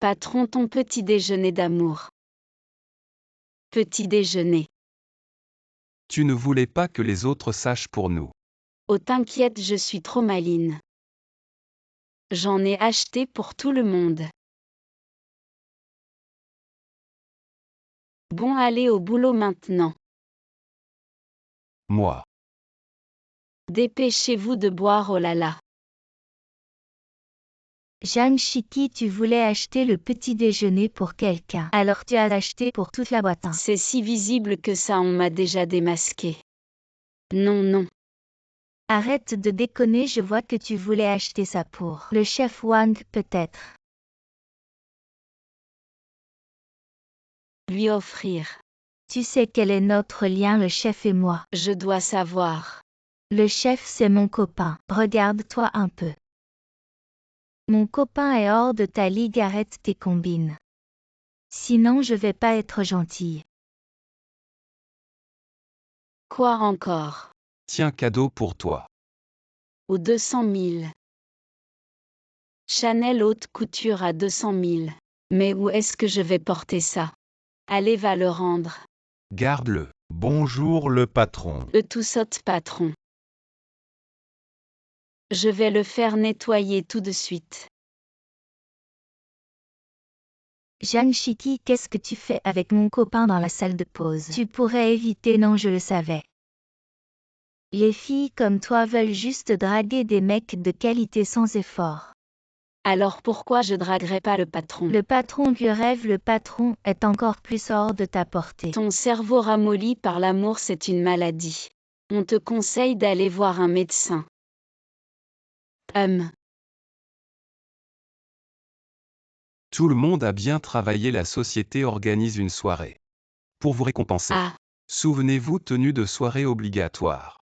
Patron, ton petit déjeuner d'amour. Petit déjeuner. Tu ne voulais pas que les autres sachent pour nous. Oh t'inquiète, je suis trop maline. J'en ai acheté pour tout le monde. Bon, allez au boulot maintenant. Moi. Dépêchez-vous de boire, oh là là. Jeanne Chiki, tu voulais acheter le petit déjeuner pour quelqu'un. Alors tu as acheté pour toute la boîte. C'est si visible que ça, on m'a déjà démasqué. Non, non. Arrête de déconner, je vois que tu voulais acheter ça pour le chef Wang peut-être. Lui offrir. Tu sais quel est notre lien, le chef et moi. Je dois savoir. Le chef, c'est mon copain. Regarde-toi un peu. Mon copain est hors de ta ligue, arrête tes combines. Sinon je vais pas être gentille. Quoi encore? Tiens, cadeau pour toi. Ou 200 000. Chanel haute couture à 200 000. Mais où est-ce que je vais porter ça? Allez, va le rendre. Garde-le. Bonjour le patron. Tout saute, patron. Je vais le faire nettoyer tout de suite. Jeanne Chiki, qu'est-ce que tu fais avec mon copain dans la salle de pause? Tu pourrais éviter, non, je le savais. Les filles comme toi veulent juste draguer des mecs de qualité sans effort. Alors pourquoi je draguerais pas le patron? Le patron que rêve le patron est encore plus hors de ta portée. Ton cerveau ramolli par l'amour, c'est une maladie. On te conseille d'aller voir un médecin. Tout le monde a bien travaillé, la société organise une soirée. Pour vous récompenser. Ah, Souvenez-vous, tenue de soirée obligatoire.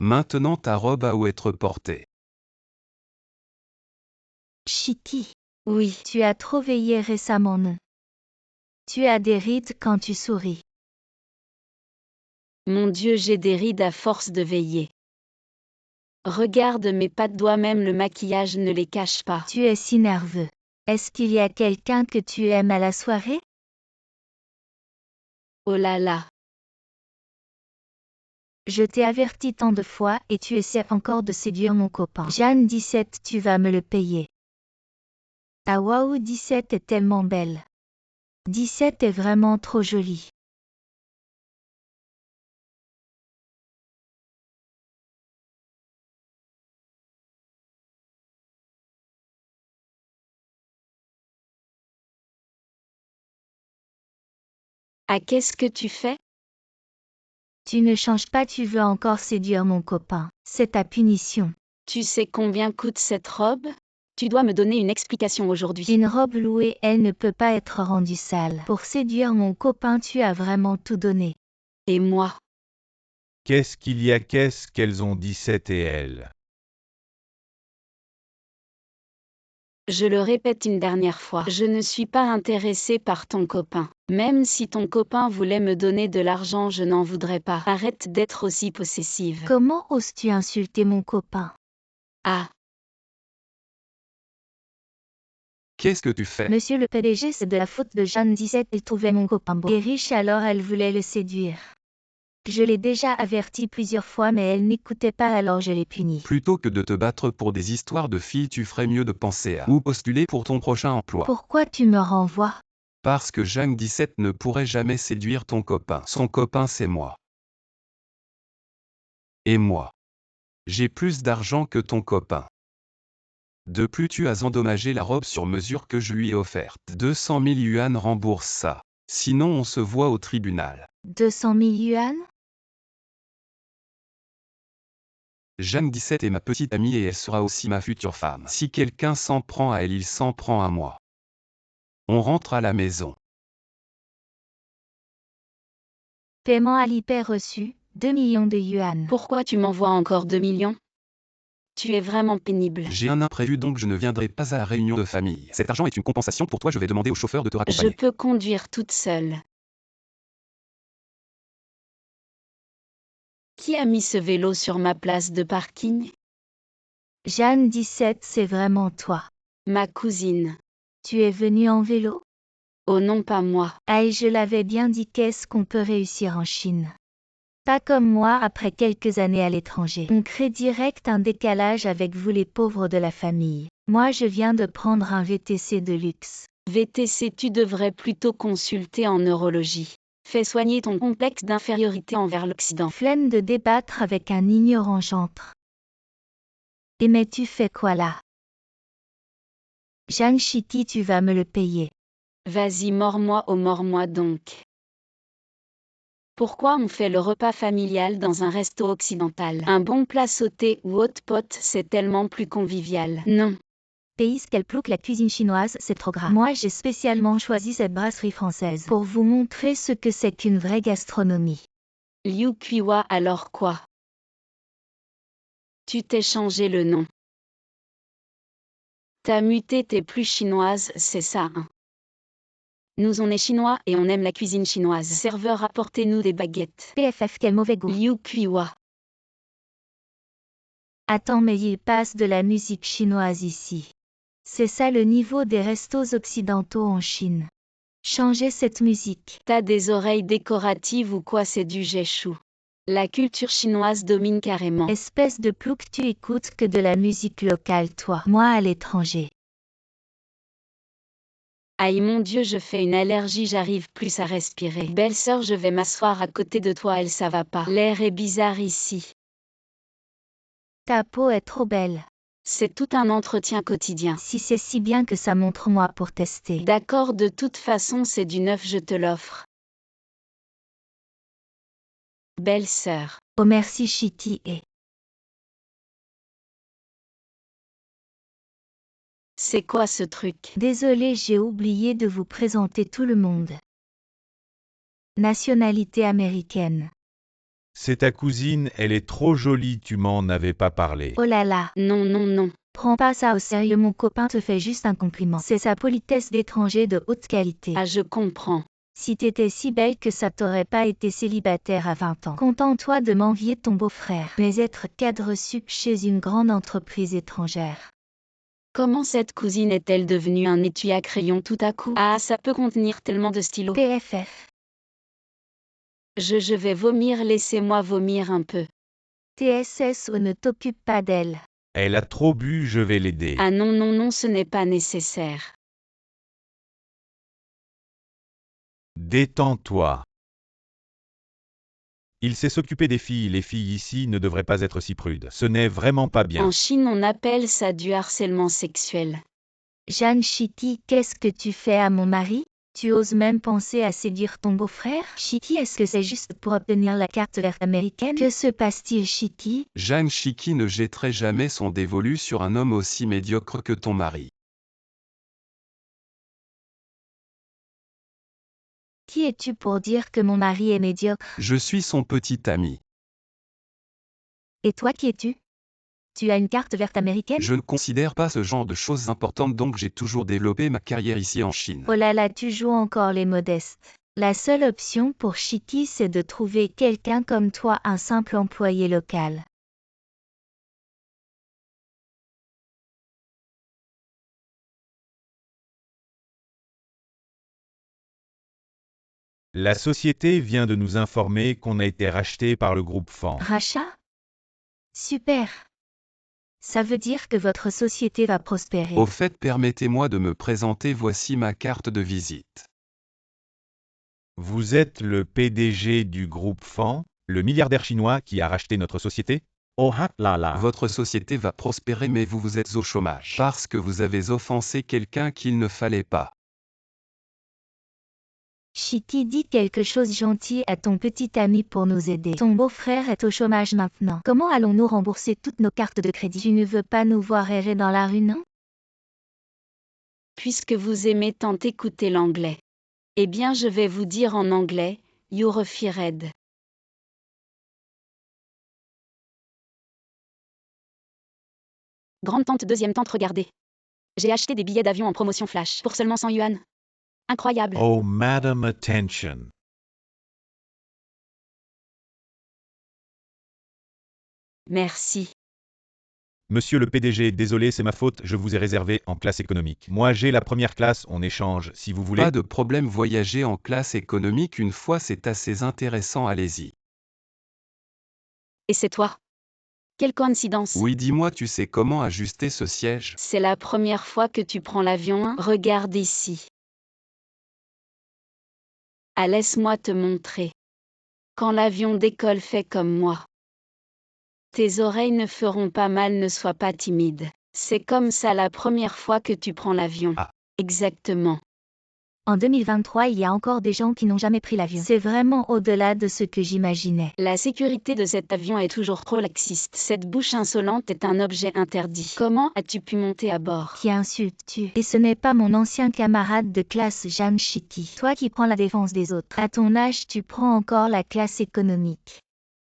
Maintenant ta robe a où être portée. Chiki, oui. tu as trop veillé récemment, non? Tu as des rides quand tu souris. Mon Dieu, j'ai des rides à force de veiller. Regarde mes pattes doigts, même le maquillage ne les cache pas. Tu es si nerveux. Est-ce qu'il y a quelqu'un que tu aimes à la soirée? Oh là là. Je t'ai averti tant de fois et tu essaies encore de séduire mon copain. Jeanne 17, tu vas me le payer. Ah waouh, 17 est tellement belle. 17 est vraiment trop jolie. Ah, qu'est-ce que tu fais? Tu ne changes pas, tu veux encore séduire mon copain. C'est ta punition. Tu sais combien coûte cette robe? Tu dois me donner une explication aujourd'hui. Une robe louée, elle ne peut pas être rendue sale. Pour séduire mon copain, tu as vraiment tout donné. Et moi? Qu'est-ce qu'il y a? Qu'est-ce qu'elles ont 17 et elles? Je le répète une dernière fois, je ne suis pas intéressée par ton copain. Même si ton copain voulait me donner de l'argent, je n'en voudrais pas. Arrête d'être aussi possessive. Comment oses-tu insulter mon copain? Ah, Qu'est-ce que tu fais? Monsieur le PDG, c'est de la faute de Jeanne 17, elle trouvait mon copain beau et riche, alors elle voulait le séduire. Je l'ai déjà averti plusieurs fois, mais elle n'écoutait pas, alors je l'ai punie. Plutôt que de te battre pour des histoires de filles, tu ferais mieux de penser à ou postuler pour ton prochain emploi. Pourquoi tu me renvoies? Parce que Jeanne 17 ne pourrait jamais séduire ton copain. Son copain, c'est moi. Et moi. J'ai plus d'argent que ton copain. De plus, tu as endommagé la robe sur mesure que je lui ai offerte. 200 000 yuan, rembourse ça. Sinon on se voit au tribunal. 200 000 yuan? Jeanne 17 est ma petite amie et elle sera aussi ma future femme. Si quelqu'un s'en prend à elle, il s'en prend à moi. On rentre à la maison. Paiement Alipay reçu, 2 millions de yuan. pourquoi tu m'envoies encore 2 millions? Tu es vraiment pénible. J'ai un imprévu, donc je ne viendrai pas à la réunion de famille. Cet argent est une compensation pour toi, je vais demander au chauffeur de te Je raccompagner. peux conduire toute seule. Qui a mis ce vélo sur ma place de parking? Jeanne 17, c'est vraiment toi. Ma cousine. Tu es venue en vélo? Oh non, pas moi. Ah, je l'avais bien dit, qu'est-ce qu'on peut réussir en Chine? Pas comme moi après quelques années à l'étranger. On crée direct un décalage avec vous les pauvres de la famille. Moi je viens de prendre un VTC de luxe. VTC, tu devrais plutôt consulter en neurologie. Fais soigner ton complexe d'infériorité envers l'Occident. Flemme de débattre avec un ignorant chantre. Et mais tu fais quoi là? Jeanne Chitty, tu vas me le payer. Vas-y, mords-moi donc. Pourquoi on fait le repas familial dans un resto occidental? Un bon plat sauté ou haute pote, c'est tellement plus convivial. Non. Pays qu'elle plouque la cuisine chinoise, c'est trop gras. Moi j'ai spécialement choisi cette brasserie française pour vous montrer ce que c'est qu'une vraie gastronomie. Liu Kuiwa, alors quoi? Tu t'es changé le nom. T'as muté, t'es plus chinoise, c'est ça, hein? Nous on est chinois et on aime la cuisine chinoise. Serveur, apportez-nous des baguettes. PFF, quel mauvais goût. Liu Kuiwa. Attends, mais il passe de la musique chinoise ici. C'est ça le niveau des restos occidentaux en Chine. Changez cette musique. T'as des oreilles décoratives ou quoi? C'est du jéchou. La culture chinoise domine carrément. Espèce de plouc, tu écoutes que de la musique locale toi. Moi à l'étranger. Aïe mon Dieu, je fais une allergie, j'arrive plus à respirer. Belle-sœur, je vais m'asseoir à côté de toi, elle ça va pas. L'air est bizarre ici. Ta peau est trop belle. C'est tout un entretien quotidien. Si c'est si bien que ça, montre-moi pour tester. D'accord, de toute façon c'est du neuf, je te l'offre. Belle-sœur. Oh merci Chitty et... C'est quoi ce truc? Désolé, j'ai oublié de vous présenter tout le monde. Nationalité américaine. C'est ta cousine, elle est trop jolie, tu m'en avais pas parlé. Oh là là. Non, non, non. Prends pas ça au sérieux, mon copain te fait juste un compliment. C'est sa politesse d'étranger de haute qualité. Ah, je comprends. Si t'étais si belle que ça t'aurait pas été célibataire à 20 ans. Contente-toi de m'envier ton beau-frère. Mais être cadre sup chez une grande entreprise étrangère. Comment cette cousine est-elle devenue un étui à crayon tout à coup? Ah, ça peut contenir tellement de stylos. PFF. Je vais vomir, laissez-moi vomir un peu. TSS ou ne t'occupe pas d'elle. Elle a trop bu, je vais l'aider. Ah non, non, non, ce n'est pas nécessaire. Détends-toi. Il sait s'occuper des filles, les filles ici ne devraient pas être si prudes. Ce n'est vraiment pas bien. En Chine, on appelle ça du harcèlement sexuel. Jeanne Chitty, qu'est-ce que tu fais à mon mari? Tu oses même penser à séduire ton beau-frère? Chitty, est-ce que c'est juste pour obtenir la carte verte américaine? Que se passe-t-il, Chitty? Jeanne Chitty ne jetterait jamais son dévolu sur un homme aussi médiocre que ton mari. Qui es-tu pour dire que mon mari est médiocre? Je suis son petit ami. Et toi qui es-tu? Tu as une carte verte américaine? Je ne considère pas ce genre de choses importantes, donc j'ai toujours développé ma carrière ici en Chine. Oh là là, tu joues encore les modestes. La seule option pour Chitty, c'est de trouver quelqu'un comme toi, un simple employé local. La société vient de nous informer qu'on a été racheté par le groupe Fan. Rachat? Super. Ça veut dire que votre société va prospérer. Au fait, permettez-moi de me présenter, voici ma carte de visite. Vous êtes le PDG du groupe Fan, le milliardaire chinois qui a racheté notre société? Oh là là. Votre société va prospérer, mais vous êtes au chômage. Parce que vous avez offensé quelqu'un qu'il ne fallait pas. Chitty, dis quelque chose gentil à ton petit ami pour nous aider. Ton beau-frère est au chômage maintenant. Comment allons-nous rembourser toutes nos cartes de crédit? Tu ne veux pas nous voir errer dans la rue, non? Puisque vous aimez tant écouter l'anglais. Eh bien, je vais vous dire en anglais, you're fired. Grande tante, deuxième tante, regardez. J'ai acheté des billets d'avion en promotion flash pour seulement 100 yuan. Incroyable. Oh, madam, attention. Merci. Monsieur le PDG, désolé, c'est ma faute, je vous ai réservé en classe économique. Moi j'ai la première classe, on échange si vous voulez. Pas de problème, voyager en classe économique une fois, c'est assez intéressant, allez-y. Et c'est toi? Quelle coïncidence! Oui, dis-moi, tu sais comment ajuster ce siège? C'est la première fois que tu prends l'avion, hein? Regarde ici. Ah, laisse-moi te montrer. Quand l'avion décolle, fais comme moi. Tes oreilles ne feront pas mal, ne sois pas timide. C'est comme ça la première fois que tu prends l'avion. Ah. Exactement. En 2023, il y a encore des gens qui n'ont jamais pris l'avion. C'est vraiment au-delà de ce que j'imaginais. La sécurité de cet avion est toujours trop laxiste. Cette bouche insolente est un objet interdit. Comment as-tu pu monter à bord? Qui insultes-tu? Et ce n'est pas mon ancien camarade de classe Jeanne Chiki. Toi qui prends la défense des autres. À ton âge, tu prends encore la classe économique.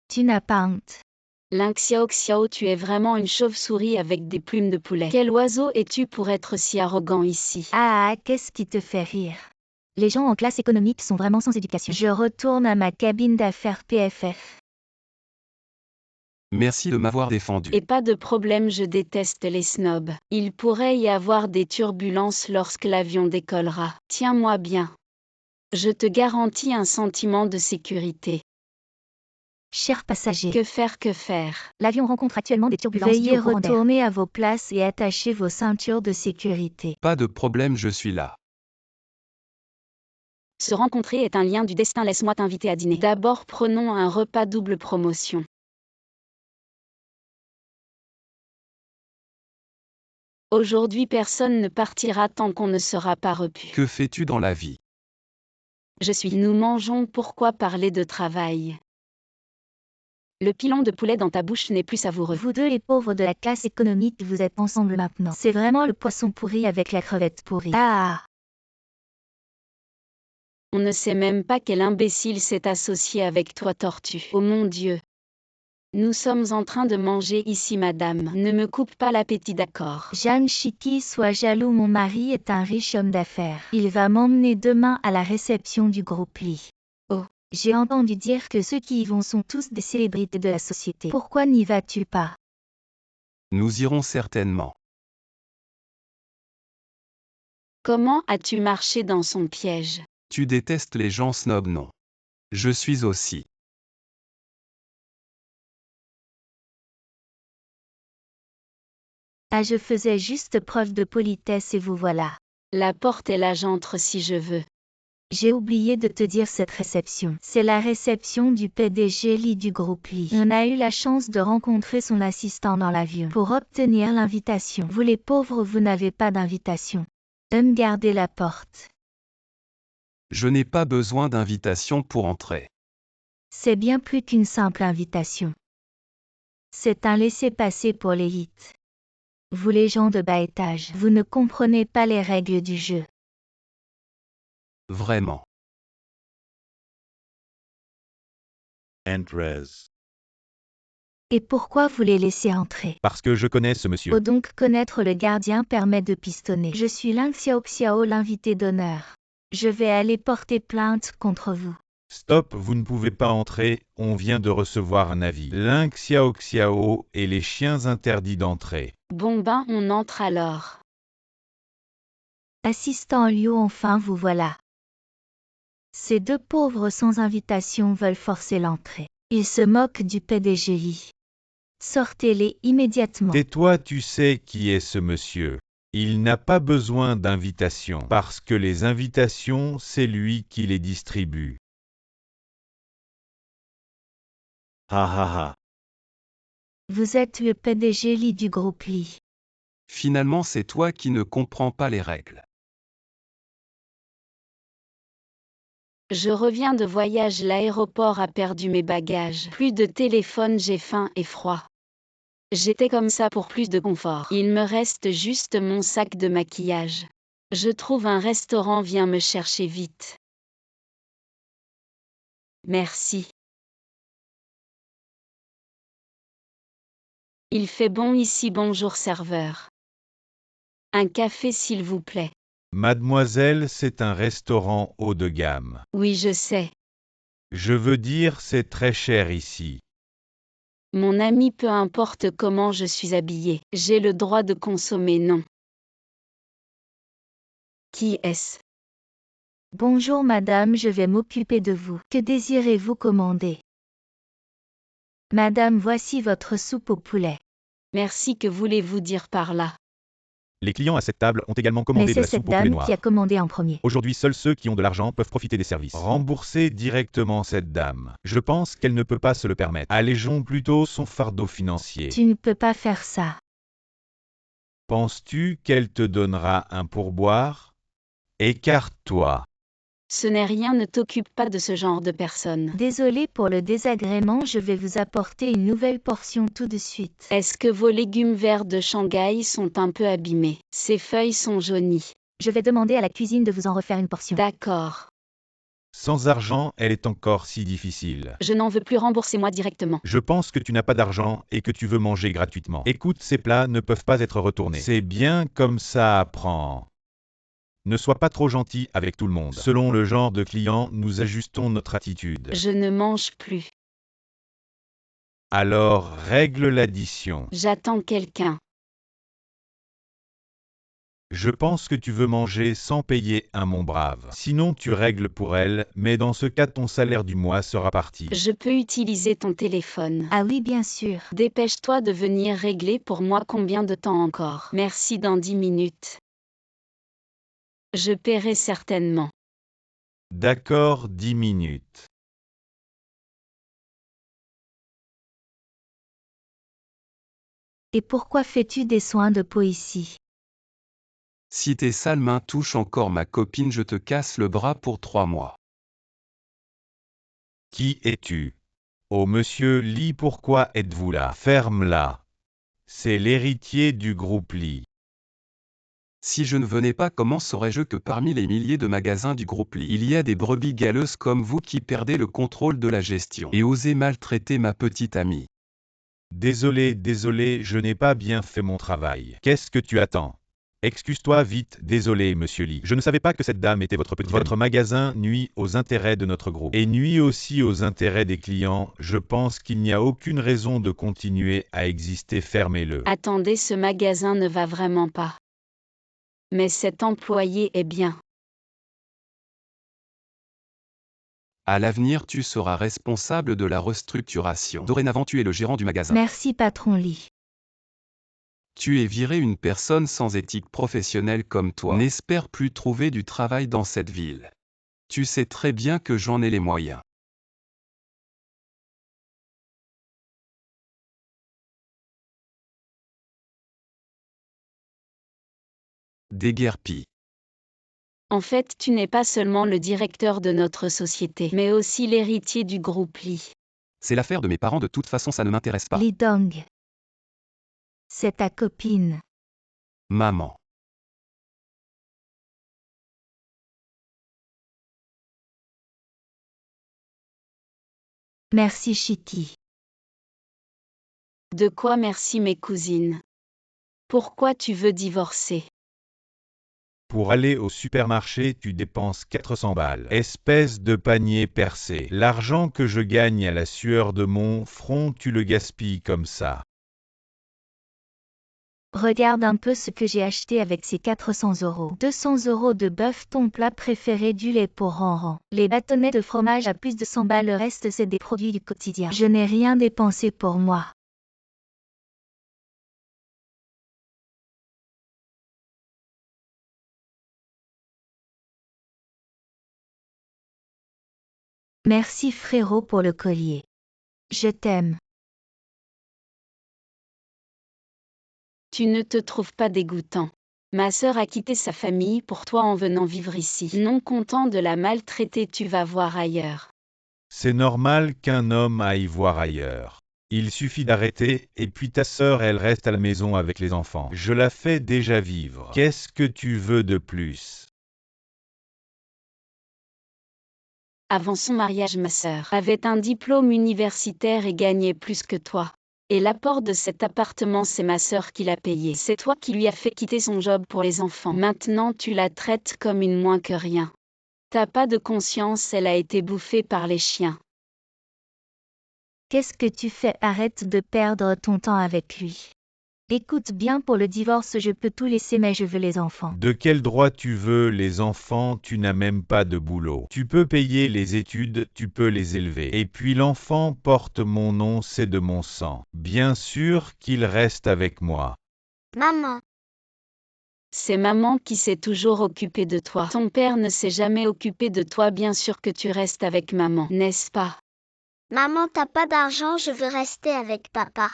Tu n'as pas honte. Ling Xiao Xiao, tu es vraiment une chauve-souris avec des plumes de poulet. Quel oiseau es-tu pour être si arrogant ici? Qu'est-ce qui te fait rire? Les gens en classe économique sont vraiment sans éducation. Je retourne à ma cabine d'affaires PFF. Merci de m'avoir défendu. Et pas de problème, je déteste les snobs. Il pourrait y avoir des turbulences lorsque l'avion décollera. Tiens-moi bien. Je te garantis un sentiment de sécurité. Chers passagers, Que faire, que faire? l'avion rencontre actuellement des turbulences. Veuillez retourner à vos places et attacher vos ceintures de sécurité. Pas de problème, je suis là. Se rencontrer est un lien du destin, laisse-moi t'inviter à dîner. D'abord, prenons un repas double promotion. Aujourd'hui, personne ne partira tant qu'on ne sera pas repu. Que fais-tu dans la vie? Nous mangeons, pourquoi parler de travail? Le pilon de poulet dans ta bouche n'est plus savoureux. Vous deux les pauvres de la classe économique, vous êtes ensemble maintenant. C'est vraiment le poisson pourri avec la crevette pourrie. On ne sait même pas quel imbécile s'est associé avec toi, tortue. Oh mon Dieu. Nous sommes en train de manger ici, madame. Ne me coupe pas l'appétit, d'accord? Jeanne Chiki, sois jaloux, mon mari est un riche homme d'affaires. Il va m'emmener demain à la réception du groupe Lee. Oh. J'ai entendu dire que ceux qui y vont sont tous des célébrités de la société. Pourquoi n'y vas-tu pas? Nous irons certainement. Comment as-tu marché dans son piège? Tu détestes les gens snobs, non? Je suis aussi. Je faisais juste preuve de politesse et vous voilà. La porte est là, j'entre si je veux. J'ai oublié de te dire cette réception. C'est la réception du PDG Lee du groupe Lee. On a eu la chance de rencontrer son assistant dans l'avion pour obtenir l'invitation. Vous les pauvres, vous n'avez pas d'invitation. Gardez la porte. Je n'ai pas besoin d'invitation pour entrer. C'est bien plus qu'une simple invitation. C'est un laissez-passer pour l'élite. Vous les gens de bas étage, vous ne comprenez pas les règles du jeu. Vraiment. Entrez. Et pourquoi vous les laissez entrer? Parce que je connais ce monsieur. Oh, donc connaître le gardien permet de pistonner. Je suis Ling Xiao Xiao, l'invité d'honneur. Je vais aller porter plainte contre vous. Stop, vous ne pouvez pas entrer, on vient de recevoir un avis. Ling Xiao Xiao et les chiens interdits d'entrer. Bon ben, on entre alors. Assistant Liu, enfin vous voilà. Ces deux pauvres sans invitation veulent forcer l'entrée. Ils se moquent du PDG Lee. Sortez-les immédiatement. Tais-toi, tu sais qui est ce monsieur. Il n'a pas besoin d'invitation, parce que les invitations, c'est lui qui les distribue. Ha ha ha. Vous êtes le PDG Lee du groupe Lee. Finalement, c'est toi qui ne comprends pas les règles. Je reviens de voyage, l'aéroport a perdu mes bagages. Plus de téléphone, j'ai faim et froid. J'étais comme ça pour plus de confort. Il me reste juste mon sac de maquillage. Je trouve un restaurant, viens me chercher vite. Merci. Il fait bon ici, bonjour serveur. Un café s'il vous plaît. Mademoiselle, c'est un restaurant haut de gamme. Oui, je sais. Je veux dire, c'est très cher ici. Mon ami, peu importe comment je suis habillée, j'ai le droit de consommer, non? Qui est-ce? Bonjour madame, je vais m'occuper de vous. Que désirez-vous commander? Madame, voici votre soupe au poulet. Merci, que voulez-vous dire par là? Les clients à cette table ont également Mais commandé de c'est la cette soupe au poulet dame noir. qui a commandé en premier. Aujourd'hui, seuls ceux qui ont de l'argent peuvent profiter des services. Remboursez directement cette dame. Je pense qu'elle ne peut pas se le permettre. Allégeons plutôt son fardeau financier. Tu ne peux pas faire ça. Penses-tu qu'elle te donnera un pourboire? Écarte-toi. Ce n'est rien, ne t'occupe pas de ce genre de personne. Désolé pour le désagrément, je vais vous apporter une nouvelle portion tout de suite. Est-ce que vos légumes verts de Shanghai sont un peu abîmés? Ces feuilles sont jaunies. Je vais demander à la cuisine de vous en refaire une portion. D'accord. Sans argent, elle est encore si difficile. Je n'en veux plus, remboursez-moi directement. Je pense que tu n'as pas d'argent et que tu veux manger gratuitement. Écoute, ces plats ne peuvent pas être retournés. C'est bien comme ça apprend. Ne sois pas trop gentil avec tout le monde. Selon le genre de client, nous ajustons notre attitude. Je ne mange plus. Alors, règle l'addition. J'attends quelqu'un. Je pense que tu veux manger sans payer, mon brave. Sinon, tu règles pour elle, mais dans ce cas, ton salaire du mois sera parti. Je peux utiliser ton téléphone. Ah oui, bien sûr. Dépêche-toi de venir régler pour moi. Combien de temps encore? Merci, dans 10 minutes. Je paierai certainement. D'accord, 10 minutes. Et pourquoi fais-tu des soins de peau ici? Si tes sales mains touchent encore ma copine, je te casse le bras pour 3 mois. Qui es-tu? Oh monsieur Lee, pourquoi êtes-vous là? Ferme-la. C'est l'héritier du groupe Lee. Si je ne venais pas, comment saurais-je que parmi les milliers de magasins du groupe Lee, il y a des brebis galeuses comme vous qui perdez le contrôle de la gestion et osez maltraiter ma petite amie? Désolé, je n'ai pas bien fait mon travail. Qu'est-ce que tu attends? Excuse-toi vite, désolé monsieur Lee. Je ne savais pas que cette dame était votre petite amie. Votre magasin nuit aux intérêts de notre groupe. Et nuit aussi aux intérêts des clients. Je pense qu'il n'y a aucune raison de continuer à exister. Fermez-le. Attendez, ce magasin ne va vraiment pas. Mais cet employé est bien. À l'avenir, tu seras responsable de la restructuration. Dorénavant, tu es le gérant du magasin. Merci patron Lee. Tu es viré, une personne sans éthique professionnelle comme toi n'espère plus trouver du travail dans cette ville. Tu sais très bien que j'en ai les moyens. Déguerpi. En fait, tu n'es pas seulement le directeur de notre société, mais aussi l'héritier du groupe Lee. C'est l'affaire de mes parents, de toute façon ça ne m'intéresse pas. Lee Dong. C'est ta copine. Maman. Merci Shitty. De quoi merci, mes cousines? Pourquoi tu veux divorcer? Pour aller au supermarché, tu dépenses 400 balles. Espèce de panier percé. L'argent que je gagne à la sueur de mon front, tu le gaspilles comme ça. Regarde un peu ce que j'ai acheté avec ces 400 €. 200 € de bœuf, ton plat préféré, du lait pour Ronron. Les bâtonnets de fromage à plus de 100 balles, le reste c'est des produits du quotidien. Je n'ai rien dépensé pour moi. Merci frérot pour le collier. Je t'aime. Tu ne te trouves pas dégoûtant? Ma sœur a quitté sa famille pour toi en venant vivre ici. Non content de la maltraiter, tu vas voir ailleurs. C'est normal qu'un homme aille voir ailleurs. Il suffit d'arrêter, et puis ta sœur, elle reste à la maison avec les enfants. Je la fais déjà vivre. Qu'est-ce que tu veux de plus? Avant son mariage, ma sœur avait un diplôme universitaire et gagnait plus que toi. Et l'apport de cet appartement, c'est ma sœur qui l'a payé. C'est toi qui lui as fait quitter son job pour les enfants. Maintenant, tu la traites comme une moins que rien. T'as pas de conscience, elle a été bouffée par les chiens. Qu'est-ce que tu fais? Arrête de perdre ton temps avec lui. Écoute bien, pour le divorce, je peux tout laisser, mais je veux les enfants. De quel droit tu veux les enfants? Tu n'as même pas de boulot. Tu peux payer les études, tu peux les élever. Et puis l'enfant porte mon nom, c'est de mon sang. Bien sûr qu'il reste avec moi. Maman, C'est maman qui s'est toujours occupée de toi. Ton père ne s'est jamais occupé de toi, bien sûr que tu restes avec maman, n'est-ce pas? maman, t'as pas d'argent, je veux rester avec papa.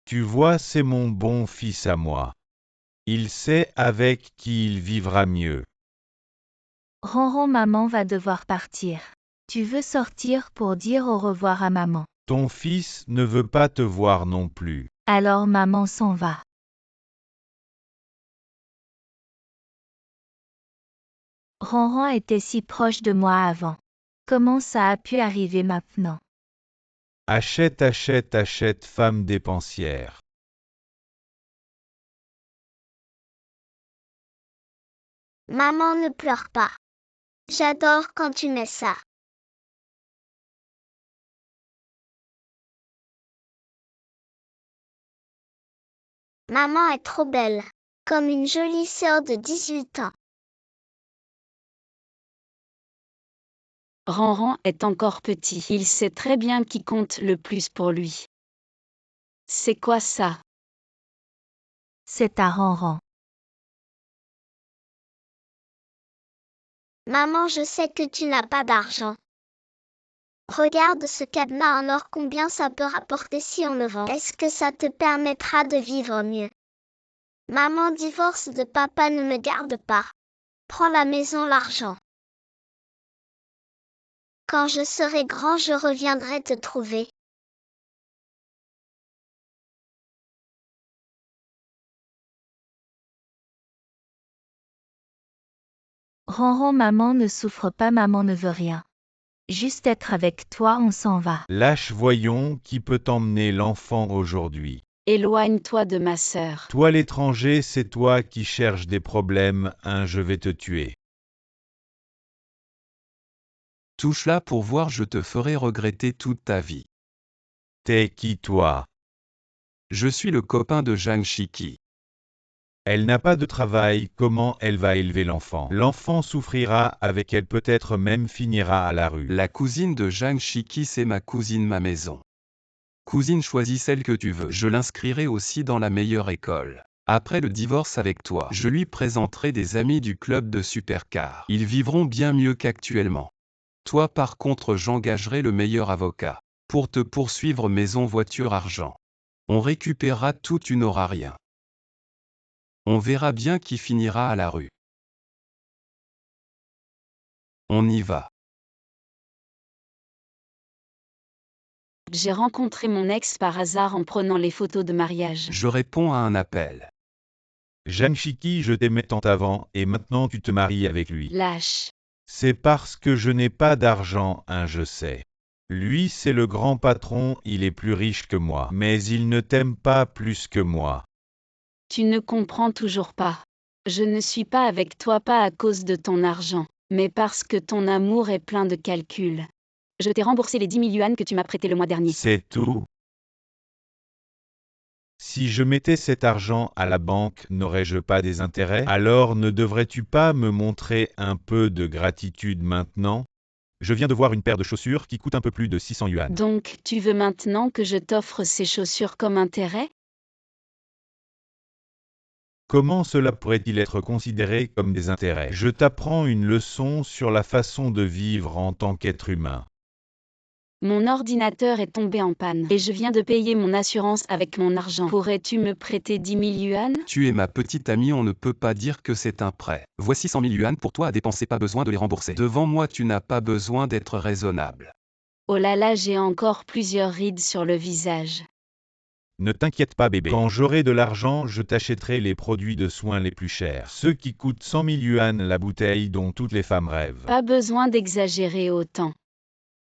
Tu vois, c'est mon bon fils à moi. Il sait avec qui il vivra mieux. Ronron, maman va devoir partir. Tu veux sortir pour dire au revoir à maman. Ton fils ne veut pas te voir non plus. Alors maman s'en va. Ronron était si proche de moi avant. Comment ça a pu arriver maintenant? Achète, achète, achète, femme dépensière. Maman, ne pleure pas. J'adore quand tu mets ça. Maman est trop belle, comme une jolie sœur de 18 ans. Ranran est encore petit. Il sait très bien qui compte le plus pour lui. C'est quoi ça? C'est à Ronron. Maman, je sais que tu n'as pas d'argent. Regarde ce cadenas en or, combien ça peut rapporter si on le vend. Est-ce que ça te permettra de vivre mieux? Maman, divorce de papa, ne me garde pas. Prends la maison, l'argent. Quand je serai grand, je reviendrai te trouver. Ronron, maman ne souffre pas, maman ne veut rien. Juste être avec toi, on s'en va. Lâche, voyons, qui peut emmener l'enfant aujourd'hui. Éloigne-toi de ma sœur. Toi l'étranger, c'est toi qui cherches des problèmes, hein, je vais te tuer. Touche-la pour voir, je te ferai regretter toute ta vie. T'es qui toi? Je suis le copain de Zhang Shiki. Elle n'a pas de travail, comment elle va élever l'enfant? L'enfant souffrira avec elle, peut-être même finira à la rue. La cousine de Zhang Shiki, c'est ma cousine, ma maison. Cousine, choisis celle que tu veux. Je l'inscrirai aussi dans la meilleure école. Après le divorce avec toi, je lui présenterai des amis du club de supercar. Ils vivront bien mieux qu'actuellement. Toi par contre, j'engagerai le meilleur avocat. Pour te poursuivre, maison, voiture, argent. On récupérera tout, tu n'auras rien. On verra bien qui finira à la rue. On y va. J'ai rencontré mon ex par hasard en prenant les photos de mariage. Je réponds à un appel. Zhang Shiki, je t'aimais tant avant, et maintenant tu te maries avec lui. Lâche. C'est parce que je n'ai pas d'argent, hein, je sais. Lui, c'est le grand patron, il est plus riche que moi, mais il ne t'aime pas plus que moi. Tu ne comprends toujours pas. Je ne suis pas avec toi pas à cause de ton argent, mais parce que ton amour est plein de calculs. Je t'ai remboursé les 10 000 yuan que tu m'as prêtés le mois dernier. C'est tout. Si je mettais cet argent à la banque, n'aurais-je pas des intérêts? Alors ne devrais-tu pas me montrer un peu de gratitude maintenant? Je viens de voir une paire de chaussures qui coûte un peu plus de 600 yuan. Donc, tu veux maintenant que je t'offre ces chaussures comme intérêt? Comment cela pourrait-il être considéré comme des intérêts? Je t'apprends une leçon sur la façon de vivre en tant qu'être humain. Mon ordinateur est tombé en panne et je viens de payer mon assurance avec mon argent. Pourrais-tu me prêter 10 000 yuan? Tu es ma petite amie, on ne peut pas dire que c'est un prêt. Voici 100 000 yuan pour toi à dépenser, pas besoin de les rembourser. Devant moi, tu n'as pas besoin d'être raisonnable. Oh là là, j'ai encore plusieurs rides sur le visage. Ne t'inquiète pas bébé. Quand j'aurai de l'argent, je t'achèterai les produits de soins les plus chers. Ceux qui coûtent 100 000 yuan la bouteille dont toutes les femmes rêvent. Pas besoin d'exagérer autant.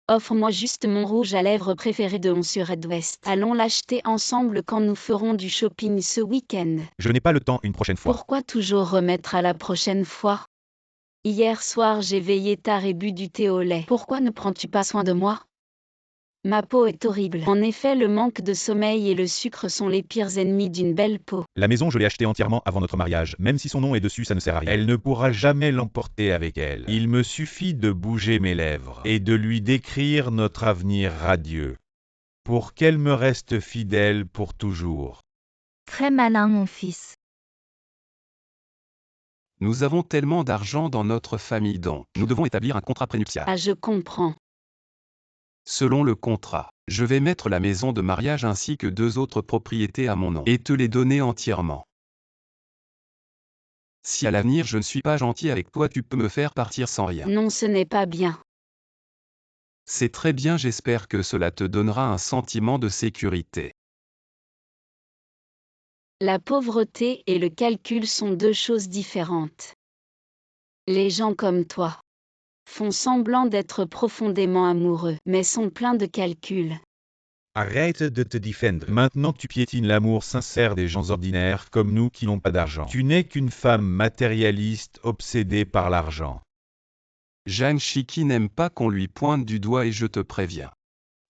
Offre-moi juste mon rouge à lèvres préféré de 11 sur Red West. Allons l'acheter ensemble quand nous ferons du shopping ce week-end. Je n'ai pas le temps, une prochaine fois. Pourquoi toujours remettre à la prochaine fois? Hier soir j'ai veillé tard et bu du thé au lait. Pourquoi ne prends-tu pas soin de moi? Ma peau est horrible. En effet, le manque de sommeil et le sucre sont les pires ennemis d'une belle peau. La maison, je l'ai achetée entièrement avant notre mariage. Même si son nom est dessus, ça ne sert à rien. Elle ne pourra jamais l'emporter avec elle. Il me suffit de bouger mes lèvres et de lui décrire notre avenir radieux, pour qu'elle me reste fidèle pour toujours. Très malin, mon fils. Nous avons tellement d'argent dans notre famille donc nous devons établir un contrat prénuptial. Ah, je comprends. Selon le contrat, je vais mettre la maison de mariage ainsi que 2 autres propriétés à mon nom et te les donner entièrement. Si à l'avenir je ne suis pas gentil avec toi, tu peux me faire partir sans rien. Non, ce n'est pas bien. C'est très bien, j'espère que cela te donnera un sentiment de sécurité. La pauvreté et le calcul sont 2 choses différentes. Les gens comme toi font semblant d'être profondément amoureux, mais sont pleins de calculs. Arrête de te défendre. Maintenant tu piétines l'amour sincère des gens ordinaires comme nous qui n'ont pas d'argent. Tu n'es qu'une femme matérialiste obsédée par l'argent. Zhang Shiki n'aime pas qu'on lui pointe du doigt et je te préviens.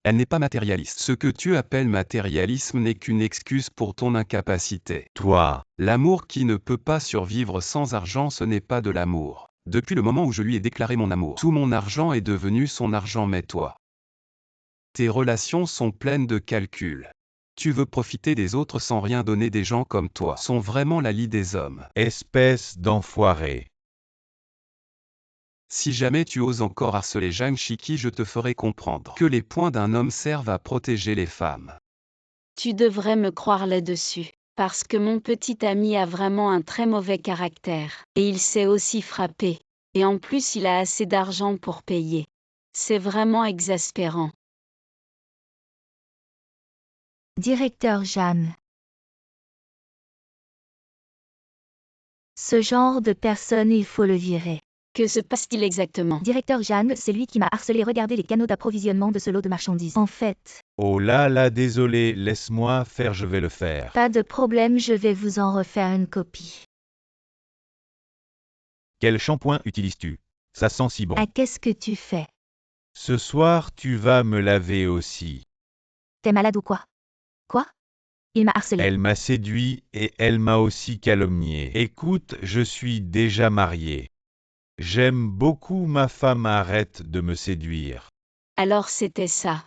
Elle n'est pas matérialiste. Ce que tu appelles matérialisme n'est qu'une excuse pour ton incapacité. Toi, L'amour qui ne peut pas survivre sans argent, ce n'est pas de l'amour. Depuis le moment où je lui ai déclaré mon amour, tout mon argent est devenu son argent, mais toi. Tes relations sont pleines de calculs. Tu veux profiter des autres sans rien donner. Des gens comme toi sont vraiment la lie des hommes. espèce d'enfoiré. Si jamais tu oses encore harceler Zhang Shiki, je te ferai comprendre que les poings d'un homme servent à protéger les femmes. Tu devrais me croire là-dessus, parce que mon petit ami a vraiment un très mauvais caractère, et il sait aussi frapper, et en plus il a assez d'argent pour payer. C'est vraiment exaspérant. Directeur Jeanne. Ce genre de personne, il faut le virer. Que se passe-t-il exactement? Directeur Jeanne, c'est lui qui m'a harcelé. Regardez les canaux d'approvisionnement de ce lot de marchandises. En fait, Oh là là, désolé, laisse-moi faire, je vais le faire. pas de problème, je vais vous en refaire une copie. Quel shampoing utilises-tu? Ça sent si bon. Ah, qu'est-ce que tu fais? Ce soir, tu vas me laver aussi. T'es malade ou quoi? Quoi? Il m'a harcelé. Elle m'a séduit et elle m'a aussi calomnié. Écoute, je suis déjà marié. J'aime beaucoup ma femme, arrête de me séduire. Alors c'était ça.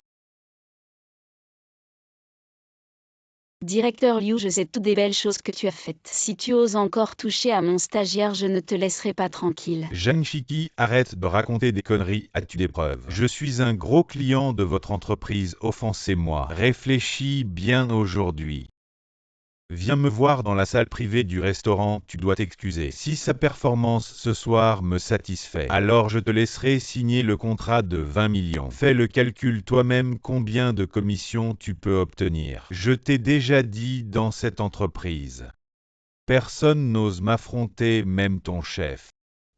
Directeur Liu, je sais toutes des belles choses que tu as faites. Si tu oses encore toucher à mon stagiaire, je ne te laisserai pas tranquille. Zhang Shiki, arrête de raconter des conneries, as-tu des preuves? Je suis un gros client de votre entreprise, offensez-moi. Réfléchis bien aujourd'hui. Viens me voir dans la salle privée du restaurant, tu dois t'excuser. Si sa performance ce soir me satisfait, alors je te laisserai signer le contrat de 20 millions. Fais le calcul toi-même combien de commissions tu peux obtenir. Je t'ai déjà dit dans cette entreprise. Personne n'ose m'affronter, même ton chef.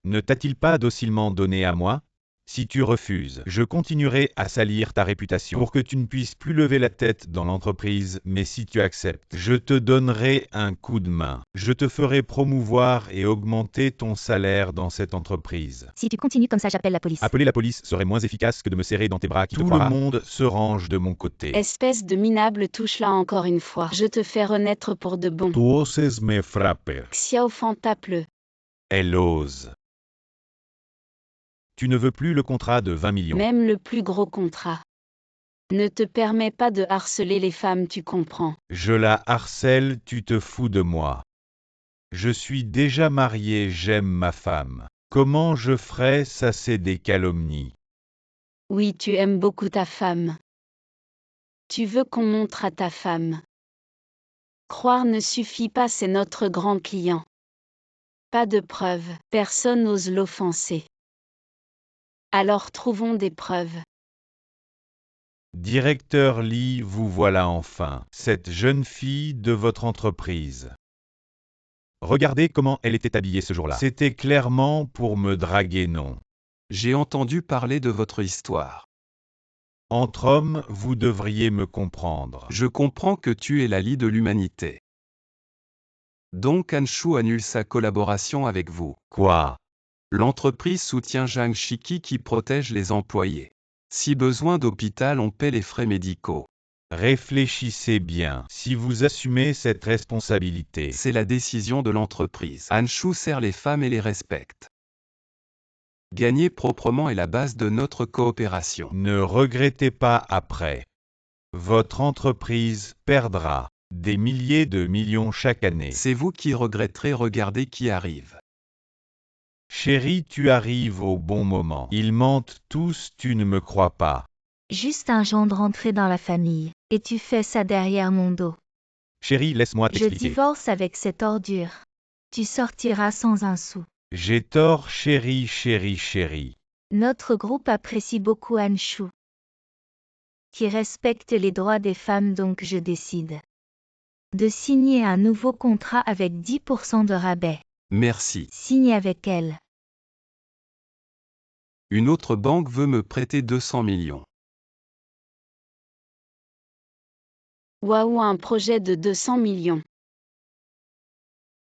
Ne t'a-t-il pas docilement donné à moi? Si tu refuses, je continuerai à salir ta réputation pour que tu ne puisses plus lever la tête dans l'entreprise, mais si tu acceptes, je te donnerai un coup de main. Je te ferai promouvoir et augmenter ton salaire dans cette entreprise. Si tu continues comme ça, j'appelle la police. Appeler la police serait moins efficace que de me serrer dans tes bras. Tout le monde se range de mon côté. Espèce de minable, touche-la encore une fois. Je te fais renaître pour de bon. Tu oses me frapper. Xiao Fan tape-le. Elle ose. Tu ne veux plus le contrat de 20 millions. Même le plus gros contrat ne te permet pas de harceler les femmes, tu comprends. Je la harcèle, tu te fous de moi. Je suis déjà marié, j'aime ma femme. Comment je ferais, ça c'est des calomnies. Oui, tu aimes beaucoup ta femme. Tu veux qu'on montre à ta femme. Croire ne suffit pas, c'est notre grand client. Pas de preuves, personne n'ose l'offenser. Alors trouvons des preuves. Directeur Lee, vous voilà enfin, cette jeune fille de votre entreprise. Regardez comment elle était habillée ce jour-là. C'était clairement pour me draguer, non? J'ai entendu parler de votre histoire. Entre hommes, vous devriez me comprendre. Je comprends que tu es la lie de l'humanité. Donc Anshu annule sa collaboration avec vous. Quoi? L'entreprise soutient Zhang Shiki qui protège les employés. Si besoin d'hôpital, on paie les frais médicaux. Réfléchissez bien. Si vous assumez cette responsabilité, C'est la décision de l'entreprise. Anshu sert les femmes et les respecte. Gagner proprement est la base de notre coopération. ne regrettez pas après. Votre entreprise perdra des milliers de millions chaque année. C'est vous qui regretterez, regardez qui arrive. Chérie, tu arrives au bon moment. Ils mentent tous, tu ne me crois pas. Juste un gendre rentré dans la famille. Et tu fais ça derrière mon dos. Chérie, laisse-moi Je t'expliquer. divorce avec cette ordure. Tu sortiras sans un sou. J'ai tort, chérie, chérie, chérie. Notre groupe apprécie beaucoup Anshu, qui respecte les droits des femmes, donc je décide de signer un nouveau contrat avec 10% de rabais. Merci. Signe avec elle. Une autre banque veut me prêter 200 millions. Waouh, un projet de 200 millions.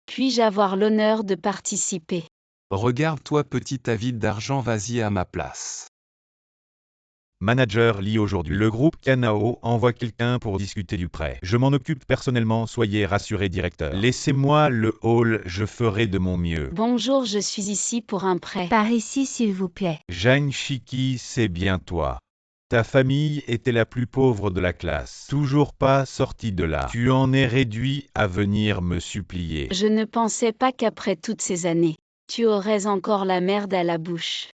Puis-je avoir l'honneur de participer? Regarde-toi, petit avide d'argent, vas-y à ma place. Manager lit aujourd'hui. Le groupe Kanao envoie quelqu'un pour discuter du prêt. Je m'en occupe personnellement, soyez rassuré, directeur. Laissez-moi le hall, je ferai de mon mieux. Bonjour, je suis ici pour un prêt. Par ici, s'il vous plaît. Jeanne Chiki, c'est bien toi. Ta famille était la plus pauvre de la classe. Toujours pas sortie de là. Tu en es réduit à venir me supplier. Je ne pensais pas qu'après toutes ces années, tu aurais encore la merde à la bouche.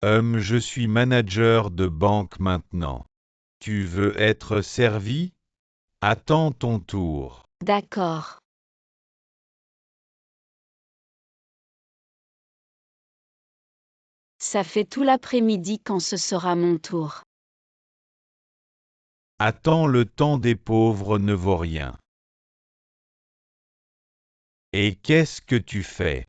Je suis manager de banque maintenant. Tu veux être servi? Attends ton tour. D'accord. Ça fait tout l'après-midi quand ce sera mon tour. Attends, le temps des pauvres ne vaut rien. Et qu'est-ce que tu fais?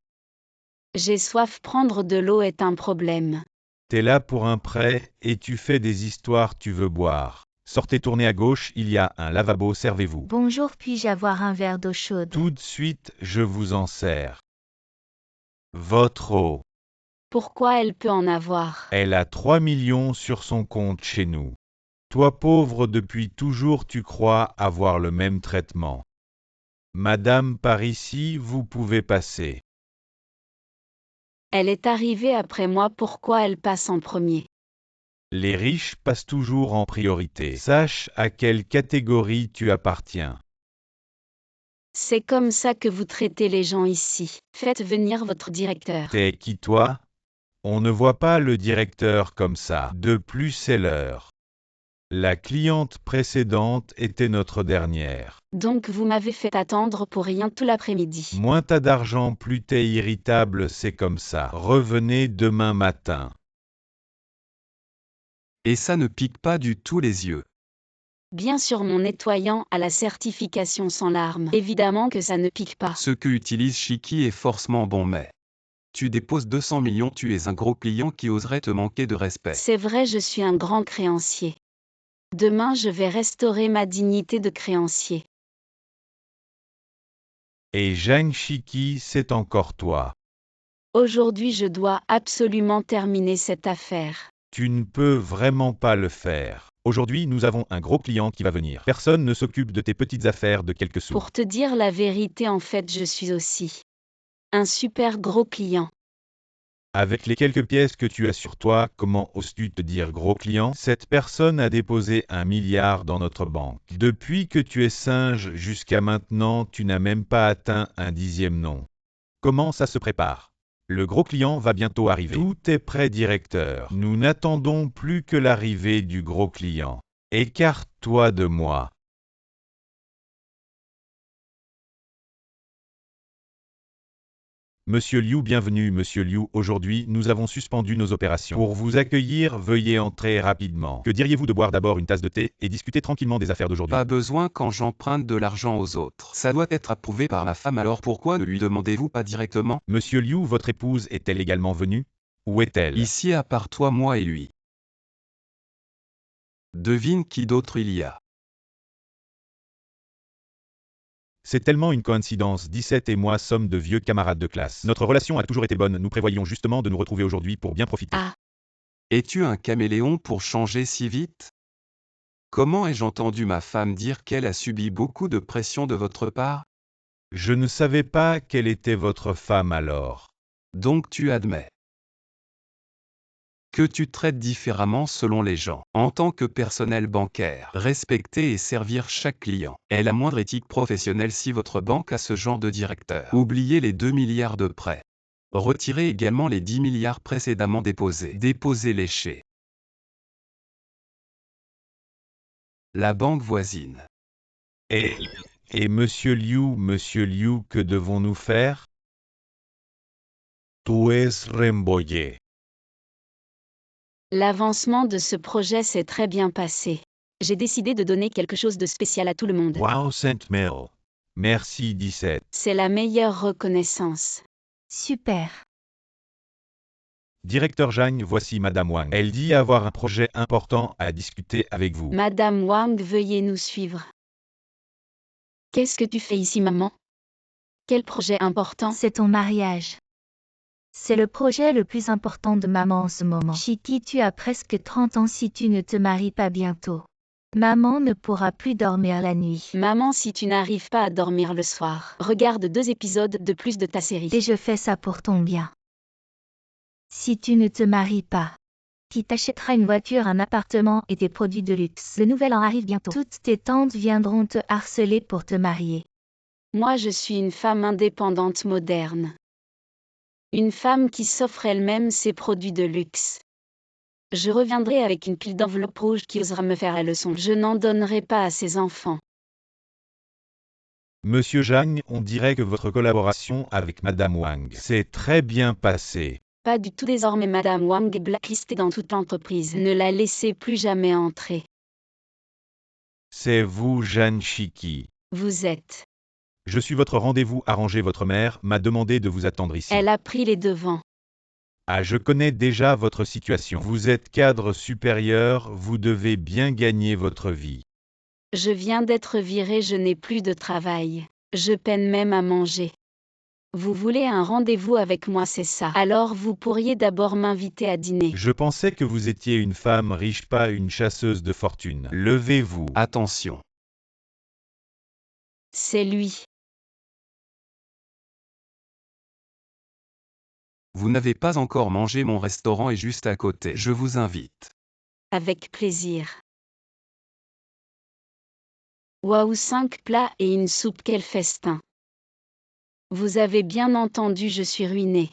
J'ai soif, prendre de l'eau est un problème. T'es là pour un prêt et tu fais des histoires, tu veux boire. Sortez, tournez à gauche, il y a un lavabo, servez-vous. Bonjour, puis-je avoir un verre d'eau chaude? Tout de suite, je vous en sers. Votre eau. Pourquoi elle peut en avoir? Elle a 3 millions sur son compte chez nous. Toi pauvre depuis toujours, tu crois avoir le même traitement. Madame, par ici, vous pouvez passer. Elle est arrivée après moi, pourquoi elle passe en premier? Les riches passent toujours en priorité. Sache à quelle catégorie tu appartiens. C'est comme ça que vous traitez les gens ici. Faites venir votre directeur. T'es qui toi? On ne voit pas le directeur comme ça. De plus, c'est l'heure. La cliente précédente était notre dernière. Donc vous m'avez fait attendre pour rien tout l'après-midi. Moins t'as d'argent, plus t'es irritable, c'est comme ça. Revenez demain matin. Et ça ne pique pas du tout les yeux. Bien sûr, mon nettoyant a la certification sans larmes. Évidemment que ça ne pique pas. Ce que utilise Chiki est forcément bon, mais tu déposes 200 millions, tu es un gros client qui oserait te manquer de respect. C'est vrai, je suis un grand créancier. Demain, je vais restaurer ma dignité de créancier. Et Jeanne Chiki, c'est encore toi. Aujourd'hui, je dois absolument terminer cette affaire. Tu ne peux vraiment pas le faire. Aujourd'hui, nous avons un gros client qui va venir. Personne ne s'occupe de tes petites affaires de quelques sous. Pour te dire la vérité, en fait, je suis aussi un super gros client. Avec les quelques pièces que tu as sur toi, comment oses-tu te dire gros client? Cette personne a déposé 1 milliard dans notre banque. Depuis que tu es singe jusqu'à maintenant, tu n'as même pas atteint un 10e nom. Comment ça se prépare? Le gros client va bientôt arriver. Tout est prêt, directeur. Nous n'attendons plus que l'arrivée du gros client. Écarte-toi de moi. Monsieur Liu, bienvenue, Monsieur Liu. Aujourd'hui, nous avons suspendu nos opérations. Pour vous accueillir, veuillez entrer rapidement. Que diriez-vous de boire d'abord une tasse de thé et discuter tranquillement des affaires d'aujourd'hui? Pas besoin quand j'emprunte de l'argent aux autres. Ça doit être approuvé par ma femme, alors pourquoi ne lui demandez-vous pas directement? Monsieur Liu, votre épouse est-elle également venue? Où est-elle? Ici, à part toi, moi et lui. Devine qui d'autre il y a. C'est tellement une coïncidence, 17 et moi sommes de vieux camarades de classe. Notre relation a toujours été bonne, nous prévoyions justement de nous retrouver aujourd'hui pour bien profiter. Ah. Es-tu un caméléon pour changer si vite? Comment ai-je entendu ma femme dire qu'elle a subi beaucoup de pression de votre part? Je ne savais pas quelle était votre femme alors. Donc tu admets que tu traites différemment selon les gens. En tant que personnel bancaire, respecter et servir chaque client est la moindre éthique professionnelle si votre banque a ce genre de directeur. Oubliez les 2 milliards de prêts. Retirez également les 10 milliards précédemment déposés. Déposez-les chez la banque voisine. Et Monsieur Liu, que devons-nous faire? Tu es rembollé. L'avancement de ce projet s'est très bien passé. J'ai décidé de donner quelque chose de spécial à tout le monde. Wow, Saint-Mel. Merci 17. C'est la meilleure reconnaissance. Super. Directeur Zhang, voici Madame Wang. Elle dit avoir un projet important à discuter avec vous. Madame Wang, veuillez nous suivre. Qu'est-ce que tu fais ici, maman? Quel projet important? C'est ton mariage. C'est le projet le plus important de maman en ce moment. Chiki, tu as presque 30 ans si tu ne te maries pas bientôt. Maman ne pourra plus dormir la nuit. Maman, si tu n'arrives pas à dormir le soir, regarde 2 épisodes de plus de ta série. Et je fais ça pour ton bien. Si tu ne te maries pas, qui t'achètera une voiture, un appartement et des produits de luxe. Le nouvel an arrive bientôt. Toutes tes tantes viendront te harceler pour te marier. Moi, je suis une femme indépendante moderne. Une femme qui s'offre elle-même ses produits de luxe. Je reviendrai avec une pile d'enveloppes rouges qui osera me faire la leçon. Je n'en donnerai pas à ses enfants. Monsieur Zhang, on dirait que votre collaboration avec Madame Wang s'est très bien passée. Pas du tout désormais, Madame Wang est blacklistée dans toute l'entreprise. Ne la laissez plus jamais entrer. C'est vous, Jeanne Chiki. Vous êtes. Je suis votre rendez-vous arrangé. Votre mère m'a demandé de vous attendre ici. Elle a pris les devants. Ah, je connais déjà votre situation. Vous êtes cadre supérieur, vous devez bien gagner votre vie. Je viens d'être virée, je n'ai plus de travail. Je peine même à manger. Vous voulez un rendez-vous avec moi, c'est ça? Alors vous pourriez d'abord m'inviter à dîner. Je pensais que vous étiez une femme riche, pas une chasseuse de fortune. Levez-vous. Attention. C'est lui. Vous n'avez pas encore mangé, mon restaurant est juste à côté. Je vous invite. Avec plaisir. Waouh, 5 plats et une soupe, quel festin. Vous avez bien entendu, je suis ruinée.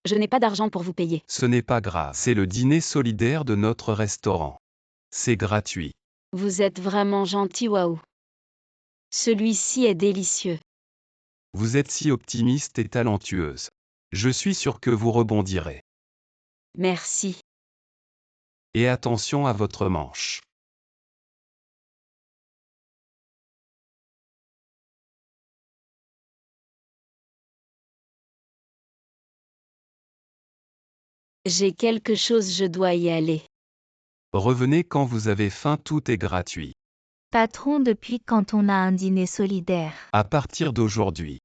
Je n'ai pas d'argent pour vous payer. Ce n'est pas grave. C'est le dîner solidaire de notre restaurant. C'est gratuit. Vous êtes vraiment gentil, waouh. Celui-ci est délicieux. Vous êtes si optimiste et talentueuse. Je suis sûr que vous rebondirez. Merci. Et attention à votre manche. J'ai quelque chose, je dois y aller. Revenez quand vous avez faim, tout est gratuit. Patron, depuis quand on a un dîner solidaire? À partir d'aujourd'hui.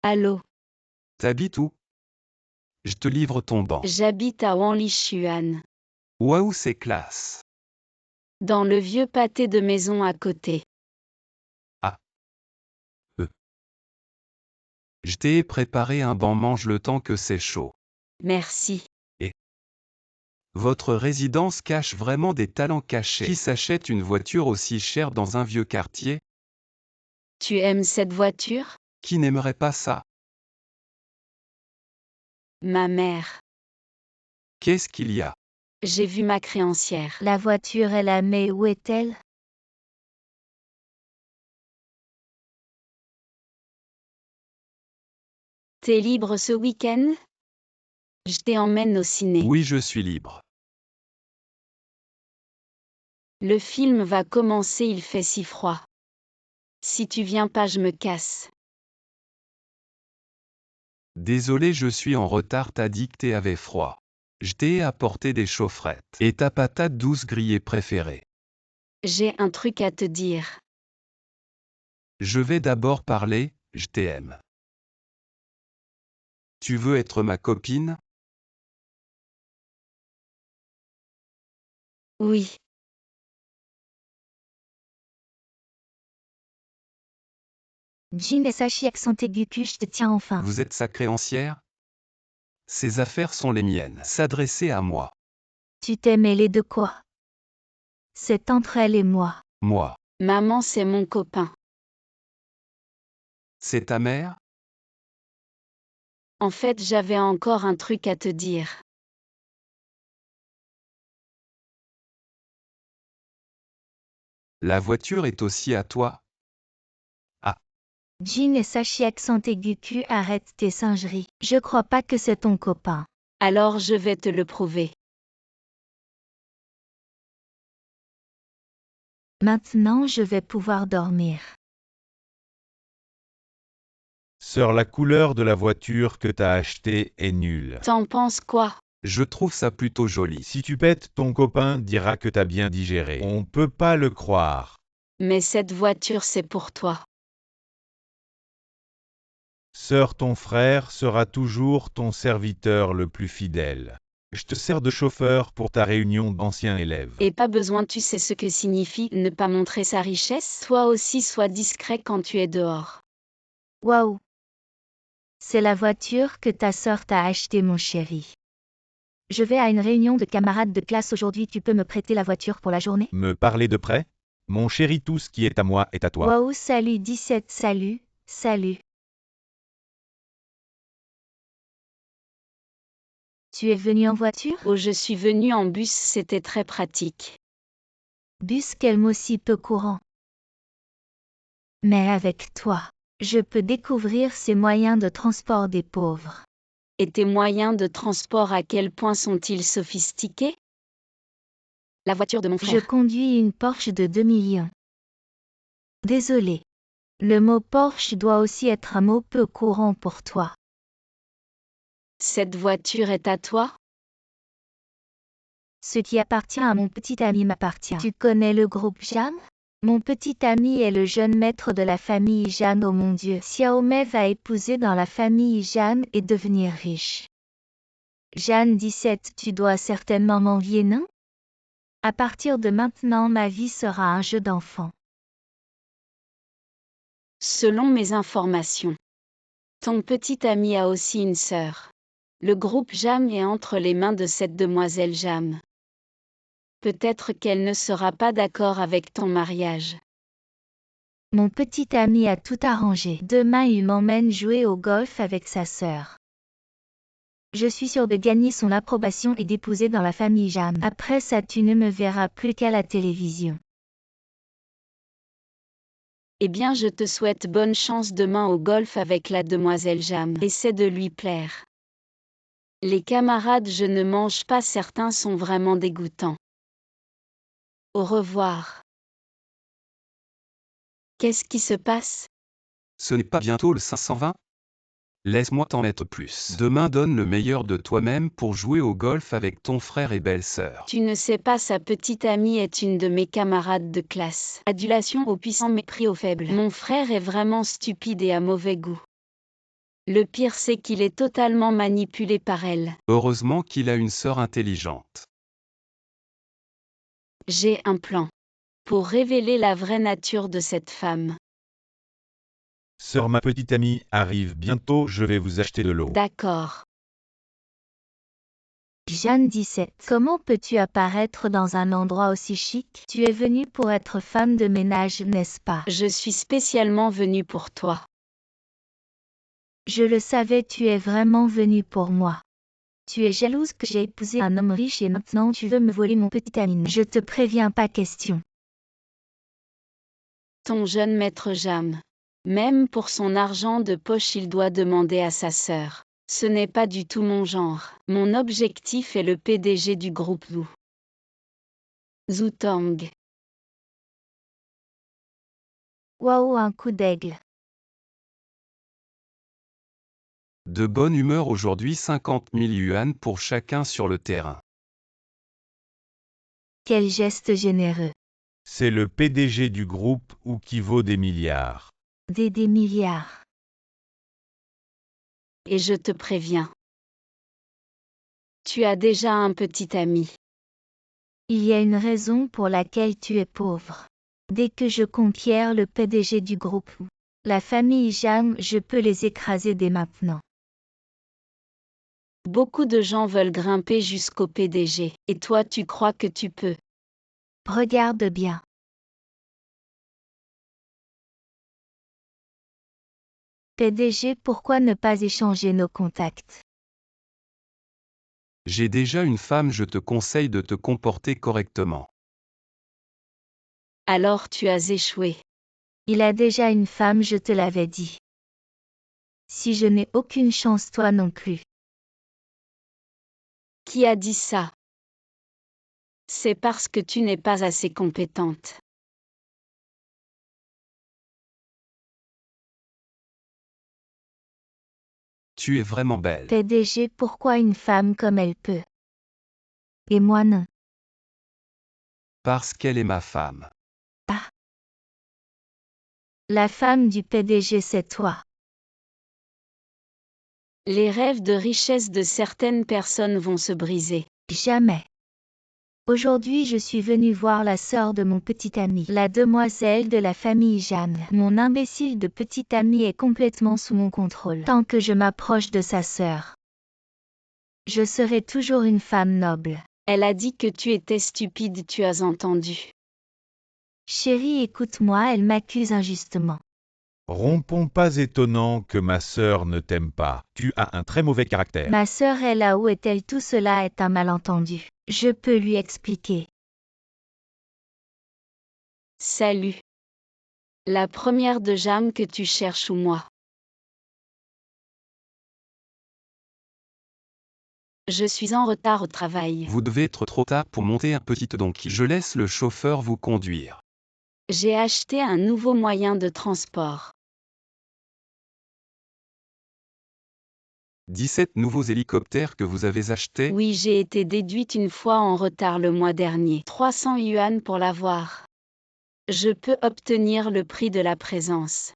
Allô? T'habites où? Je te livre ton banc. J'habite à Wanlishuan. Waouh, c'est classe. Dans le vieux pâté de maison à côté. Je t'ai préparé un banc, mange le temps que c'est chaud. Merci. Votre résidence cache vraiment des talents cachés. Qui s'achète une voiture aussi chère dans un vieux quartier? Tu aimes cette voiture? Qui n'aimerait pas ça? Ma mère. Qu'est-ce qu'il y a? J'ai vu ma créancière. La voiture est là, mais où est-elle? T'es libre ce week-end? Je t'emmène au ciné. Oui, je suis libre. Le film va commencer, il fait si froid. Si tu viens pas, je me casse. Désolé, je suis en retard, t'as dit que t'avais froid. Je t'ai apporté des chaufferettes. Et ta patate douce grillée préférée. J'ai un truc à te dire. Je vais d'abord parler, je t'aime. Tu veux être ma copine? Oui. Jin et Sachi accent aigu Q, je te tiens enfin. Vous êtes sa créancière? Ces affaires sont les miennes. S'adresser à moi. Tu t'es mêlé de quoi? C'est entre elle et moi. Moi. Maman, c'est mon copain. C'est ta mère? En fait, j'avais encore un truc à te dire. La voiture est aussi à toi? Jin et Sachi accent aigu Q, arrête tes singeries. Je crois pas que c'est ton copain. Alors je vais te le prouver. Maintenant je vais pouvoir dormir. Sœur, la couleur de la voiture que t'as achetée est nulle. T'en penses quoi? Je trouve ça plutôt joli. Si tu pètes, ton copain dira que t'as bien digéré. On peut pas le croire. Mais cette voiture, c'est pour toi. Sœur, ton frère sera toujours ton serviteur le plus fidèle. Je te sers de chauffeur pour ta réunion d'anciens élèves. Et pas besoin, tu sais ce que signifie ne pas montrer sa richesse? Toi aussi, sois discret quand tu es dehors. Waouh! C'est la voiture que ta sœur t'a achetée, mon chéri. Je vais à une réunion de camarades de classe aujourd'hui, tu peux me prêter la voiture pour la journée? Me parler de près? Mon chéri, tout ce qui est à moi est à toi. Waouh, salut 17, salut, salut. Tu es venu en voiture? Oh, je suis venue en bus, c'était très pratique. Bus, quel mot si peu courant. Mais avec toi, je peux découvrir ces moyens de transport des pauvres. Et tes moyens de transport, à quel point sont-ils sophistiqués? La voiture de mon Je frère. conduis une Porsche de 2 millions. Désolé. Le mot Porsche doit aussi être un mot peu courant pour toi. Cette voiture est à toi? Ce qui appartient à mon petit ami m'appartient. Tu connais le groupe Jam? Mon petit ami est le jeune maître de la famille Jeanne. Oh mon Dieu, Xiaomei va épouser dans la famille Jeanne et devenir riche. Jeanne 17, tu dois certainement m'envier, non? À partir de maintenant, ma vie sera un jeu d'enfant. Selon mes informations, ton petit ami a aussi une sœur. Le groupe Jam est entre les mains de cette demoiselle Jam. Peut-être qu'elle ne sera pas d'accord avec ton mariage. Mon petit ami a tout arrangé. Demain, il m'emmène jouer au golf avec sa sœur. Je suis sûre de gagner son approbation et d'épouser dans la famille Jam. Après ça, tu ne me verras plus qu'à la télévision. Eh bien, je te souhaite bonne chance demain au golf avec la demoiselle Jam. Essaie de lui plaire. Les camarades, je ne mange pas, certains sont vraiment dégoûtants. Au revoir. Qu'est-ce qui se passe? Ce n'est pas bientôt le 520? Laisse-moi t'en mettre plus. Demain, donne le meilleur de toi-même pour jouer au golf avec ton frère et belle-sœur. Tu ne sais pas, sa petite amie est une de mes camarades de classe. Adulation au puissant, mépris au faible. Mon frère est vraiment stupide et à mauvais goût. Le pire, c'est qu'il est totalement manipulé par elle. Heureusement qu'il a une sœur intelligente. J'ai un plan. Pour révéler la vraie nature de cette femme. Sœur, ma petite amie arrive bientôt, je vais vous acheter de l'eau. D'accord. Jeanne 17. Comment peux-tu apparaître dans un endroit aussi chic? Tu es venue pour être femme de ménage, n'est-ce pas? Je suis spécialement venue pour toi. Je le savais, tu es vraiment venue pour moi. Tu es jalouse que j'ai épousé un homme riche et maintenant tu veux me voler mon petit ami. Je te préviens, pas question. Ton jeune maître Jam. Même pour son argent de poche, il doit demander à sa sœur. Ce n'est pas du tout mon genre. Mon objectif est le PDG du groupe Zhu. Zhu Tang. Waouh, un coup d'aigle. De bonne humeur aujourd'hui, 50 000 yuan pour chacun sur le terrain. Quel geste généreux. C'est le PDG du groupe ou qui vaut des milliards. Des milliards. Et je te préviens. Tu as déjà un petit ami. Il y a une raison pour laquelle tu es pauvre. Dès que je conquiers le PDG du groupe, la famille Jam, je peux les écraser dès maintenant. Beaucoup de gens veulent grimper jusqu'au PDG, et toi tu crois que tu peux. Regarde bien. PDG, pourquoi ne pas échanger nos contacts? J'ai déjà une femme, je te conseille de te comporter correctement. Alors tu as échoué. Il a déjà une femme, je te l'avais dit. Si je n'ai aucune chance, toi non plus. Qui a dit ça? C'est parce que tu n'es pas assez compétente. Tu es vraiment belle. PDG, pourquoi une femme comme elle peut? Et moi non. Parce qu'elle est ma femme. La femme du PDG, c'est toi. Les rêves de richesse de certaines personnes vont se briser. Jamais. Aujourd'hui, je suis venue voir la sœur de mon petit ami, la demoiselle de la famille Jeanne. Mon imbécile de petit ami est complètement sous mon contrôle. Tant que je m'approche de sa sœur, je serai toujours une femme noble. Elle a dit que tu étais stupide, tu as entendu. Chérie, écoute-moi, elle m'accuse injustement. Rompons, pas étonnant que ma sœur ne t'aime pas. Tu as un très mauvais caractère. Ma sœur est là, où est-elle? Tout cela est un malentendu. Je peux lui expliquer. Salut. La première de Jam que tu cherches ou moi? Je suis en retard au travail. Vous devez être trop tard pour monter un petit donkey. Je laisse le chauffeur vous conduire. J'ai acheté un nouveau moyen de transport. 17 nouveaux hélicoptères que vous avez achetés? Oui, j'ai été déduite une fois en retard le mois dernier. 300 yuan pour l'avoir. Je peux obtenir le prix de la présence.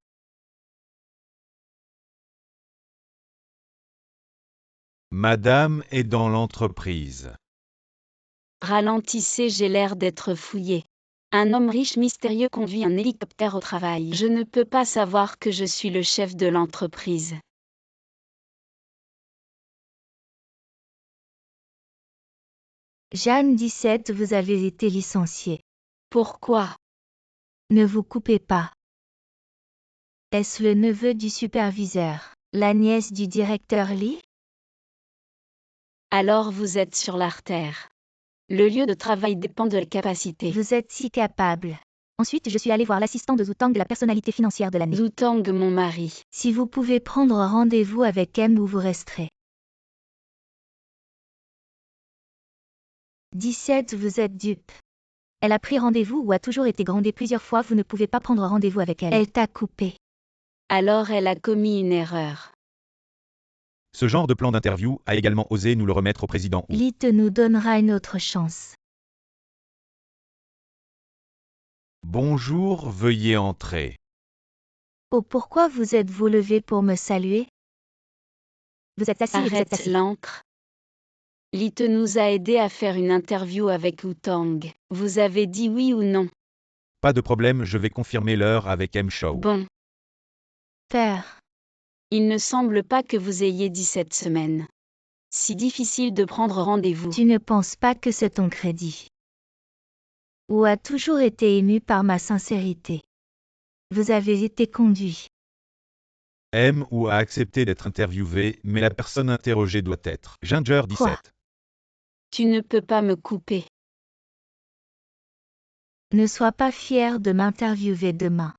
Madame est dans l'entreprise. Ralentissez, j'ai l'air d'être fouillé. Un homme riche mystérieux conduit un hélicoptère au travail. Je ne peux pas savoir que je suis le chef de l'entreprise. Jeanne 17, vous avez été licenciée. Pourquoi? Ne vous coupez pas. Est-ce le neveu du superviseur, la nièce du directeur Lee? Alors vous êtes sur l'artère. Le lieu de travail dépend de la capacité. Vous êtes si capable. Ensuite, je suis allée voir l'assistant de Zoutang de la personnalité financière de l'année. Zoutang, mon mari. Si vous pouvez prendre rendez-vous avec M où vous resterez. 17, vous êtes dupe. Elle a pris rendez-vous ou a toujours été grondée plusieurs fois, vous ne pouvez pas prendre rendez-vous avec elle. Elle t'a coupé. Alors elle a commis une erreur. Ce genre de plan d'interview a également osé nous le remettre au président Wu. Lee te nous donnera une autre chance. Bonjour, veuillez entrer. Oh, pourquoi vous êtes-vous levé pour me saluer? Vous êtes assis et vous êtes Arrête assis. l'encre. Lite nous a aidé à faire une interview avec Wutang. Vous avez dit oui ou non? Pas de problème, je vais confirmer l'heure avec M. Shaw. Bon. Père. Il ne semble pas que vous ayez dit cette semaine. Si difficile de prendre rendez-vous. Tu ne penses pas que c'est ton crédit? Ou a toujours été ému par ma sincérité? Vous avez été conduit. M ou a accepté d'être interviewé, mais la personne interrogée doit être Ginger 17. Quoi? Tu ne peux pas me couper. Ne sois pas fier de m'interviewer demain.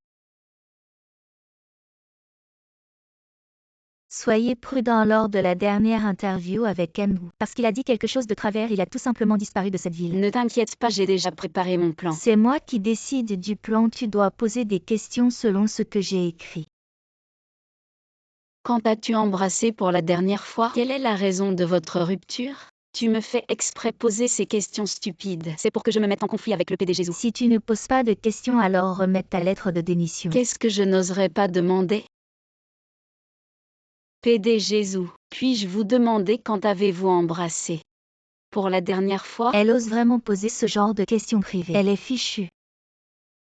Soyez prudent lors de la dernière interview avec M. Parce qu'il a dit quelque chose de travers, il a tout simplement disparu de cette ville. Ne t'inquiète pas, j'ai déjà préparé mon plan. C'est moi qui décide du plan, tu dois poser des questions selon ce que j'ai écrit. Quand as-tu embrassé pour la dernière fois? Quelle est la raison de votre rupture? Tu me fais exprès poser ces questions stupides. C'est pour que je me mette en conflit avec le PDG Zou. Si tu ne poses pas de questions, alors remets ta lettre de démission. Qu'est-ce que je n'oserais pas demander? PDG Zou, puis-je vous demander quand avez-vous embrassé? Pour la dernière fois? Elle ose vraiment poser ce genre de questions privées. Elle est fichue.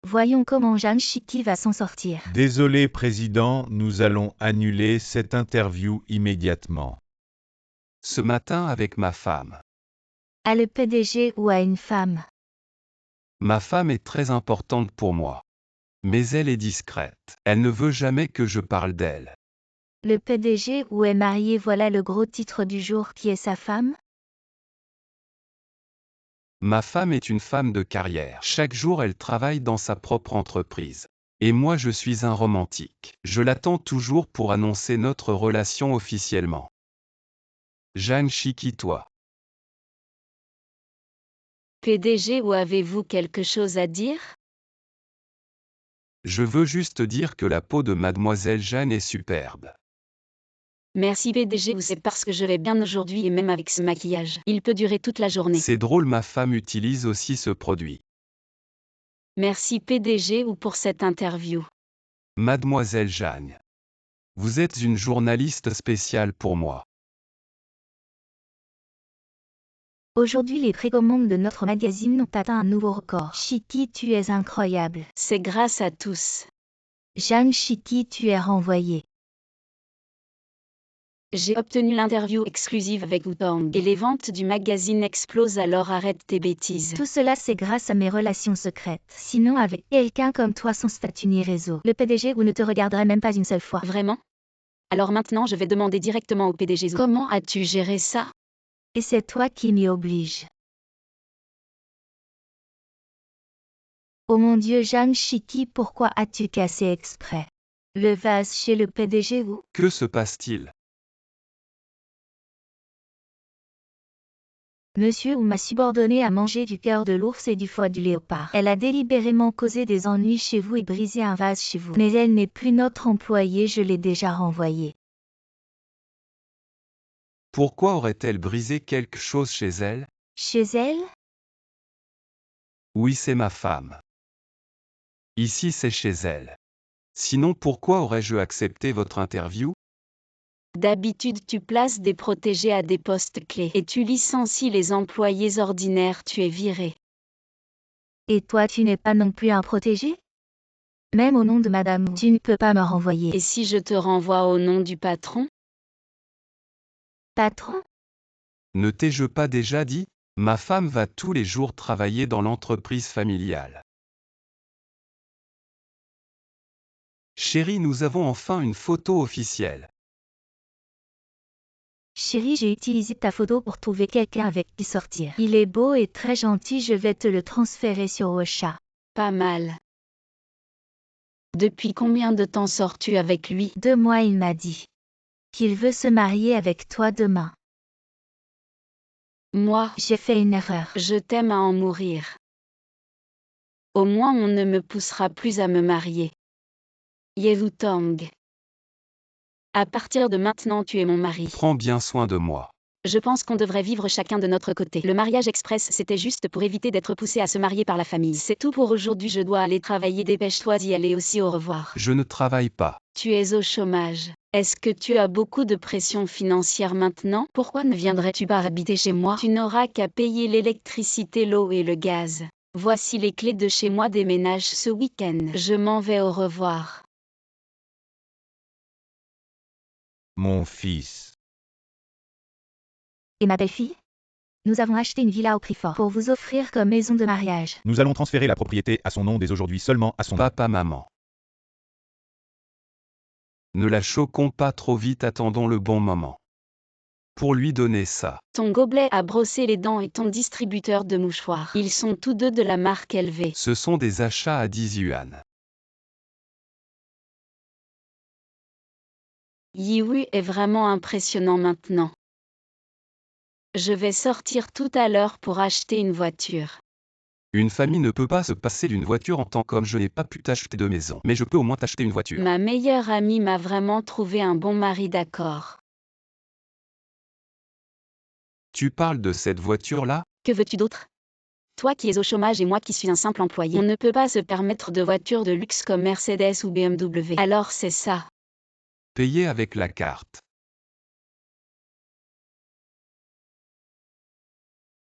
Voyons comment Jeanne Chitty va s'en sortir. Désolé président, nous allons annuler cette interview immédiatement. Ce matin avec ma femme. À le PDG ou à une femme? Ma femme est très importante pour moi. Mais elle est discrète. Elle ne veut jamais que je parle d'elle. Le PDG ou est marié, voilà le gros titre du jour. Qui est sa femme? Ma femme est une femme de carrière. Chaque jour elle travaille dans sa propre entreprise. Et moi je suis un romantique. Je l'attends toujours pour annoncer notre relation officiellement. Jeanne Chitty, toi. PDG ou avez-vous quelque chose à dire? Je veux juste dire que la peau de mademoiselle Jeanne est superbe. Merci PDG ou c'est parce que je vais bien aujourd'hui et même avec ce maquillage. Il peut durer toute la journée. C'est drôle, ma femme utilise aussi ce produit. Merci PDG ou pour cette interview. Mademoiselle Jeanne. Vous êtes une journaliste spéciale pour moi. Aujourd'hui, les précommandes de notre magazine ont atteint un nouveau record. Chitty, tu es incroyable. C'est grâce à tous. Jeanne Chitty, tu es renvoyée. J'ai obtenu l'interview exclusive avec Outang et les ventes du magazine explosent, alors arrête tes bêtises. Tout cela, c'est grâce à mes relations secrètes. Sinon, avec quelqu'un comme toi, son statut ni réseau, le PDG ou ne te regarderait même pas une seule fois. Vraiment? Alors maintenant, je vais demander directement au PDG Zou. Comment as-tu géré ça? Et c'est toi qui m'y oblige. Oh mon Dieu, Jeanne Chitty, pourquoi as-tu cassé exprès le vase chez le PDG ou? Que se passe-t-il? Monsieur ou m'a subordonné à manger du cœur de l'ours et du foie du léopard. Elle a délibérément causé des ennuis chez vous et brisé un vase chez vous. Mais elle n'est plus notre employée, je l'ai déjà renvoyée. Pourquoi aurait-elle brisé quelque chose chez elle? Chez elle? Oui, c'est ma femme. Ici, c'est chez elle. Sinon, pourquoi aurais-je accepté votre interview? D'habitude, tu places des protégés à des postes clés et tu licencies les employés ordinaires, tu es viré. Et toi, tu n'es pas non plus un protégé? Même au nom de Madame, tu ne peux pas me renvoyer. Et si je te renvoie au nom du patron? Patron? Ne t'ai-je pas déjà dit? Ma femme va tous les jours travailler dans l'entreprise familiale. Chérie, nous avons enfin une photo officielle. Chérie, j'ai utilisé ta photo pour trouver quelqu'un avec qui sortir. Il est beau et très gentil, je vais te le transférer sur Ocha. Pas mal. Depuis combien de temps sors-tu avec lui? 2 mois, il m'a dit qu'il veut se marier avec toi demain. Moi, J'ai fait une erreur. je t'aime à en mourir. Au moins on ne me poussera plus à me marier. Yeoutang. À partir de maintenant, tu es mon mari. Prends bien soin de moi. Je pense qu'on devrait vivre chacun de notre côté. Le mariage express, c'était juste pour éviter d'être poussé à se marier par la famille. C'est tout pour aujourd'hui, je dois aller travailler, dépêche-toi d'y aller aussi, au revoir. Je ne travaille pas. Tu es au chômage. Est-ce que tu as beaucoup de pression financière maintenant? Pourquoi ne viendrais-tu pas habiter chez moi? Tu n'auras qu'à payer l'électricité, l'eau et le gaz. Voici les clés de chez moi, déménage ce week-end. Je m'en vais, au revoir. Mon fils. Et ma belle-fille? Nous avons acheté une villa au prix fort pour vous offrir comme maison de mariage. Nous allons transférer la propriété à son nom dès aujourd'hui, seulement à son nom. Papa, maman. Ne la choquons pas trop vite, attendons le bon moment. Pour lui donner ça. Ton gobelet à brosser les dents et ton distributeur de mouchoirs. Ils sont tous deux de la marque LV. Ce sont des achats à 10 yuan. Yiwu est vraiment impressionnant maintenant. Je vais sortir tout à l'heure pour acheter une voiture. Une famille ne peut pas se passer d'une voiture en tant qu'homme. Je n'ai pas pu t'acheter de maison, mais je peux au moins t'acheter une voiture. Ma meilleure amie m'a vraiment trouvé un bon mari, d'accord. Tu parles de cette voiture-là? Que veux-tu d'autre? Toi qui es au chômage et moi qui suis un simple employé. On ne peut pas se permettre de voitures de luxe comme Mercedes ou BMW. Alors c'est ça. Payé avec la carte.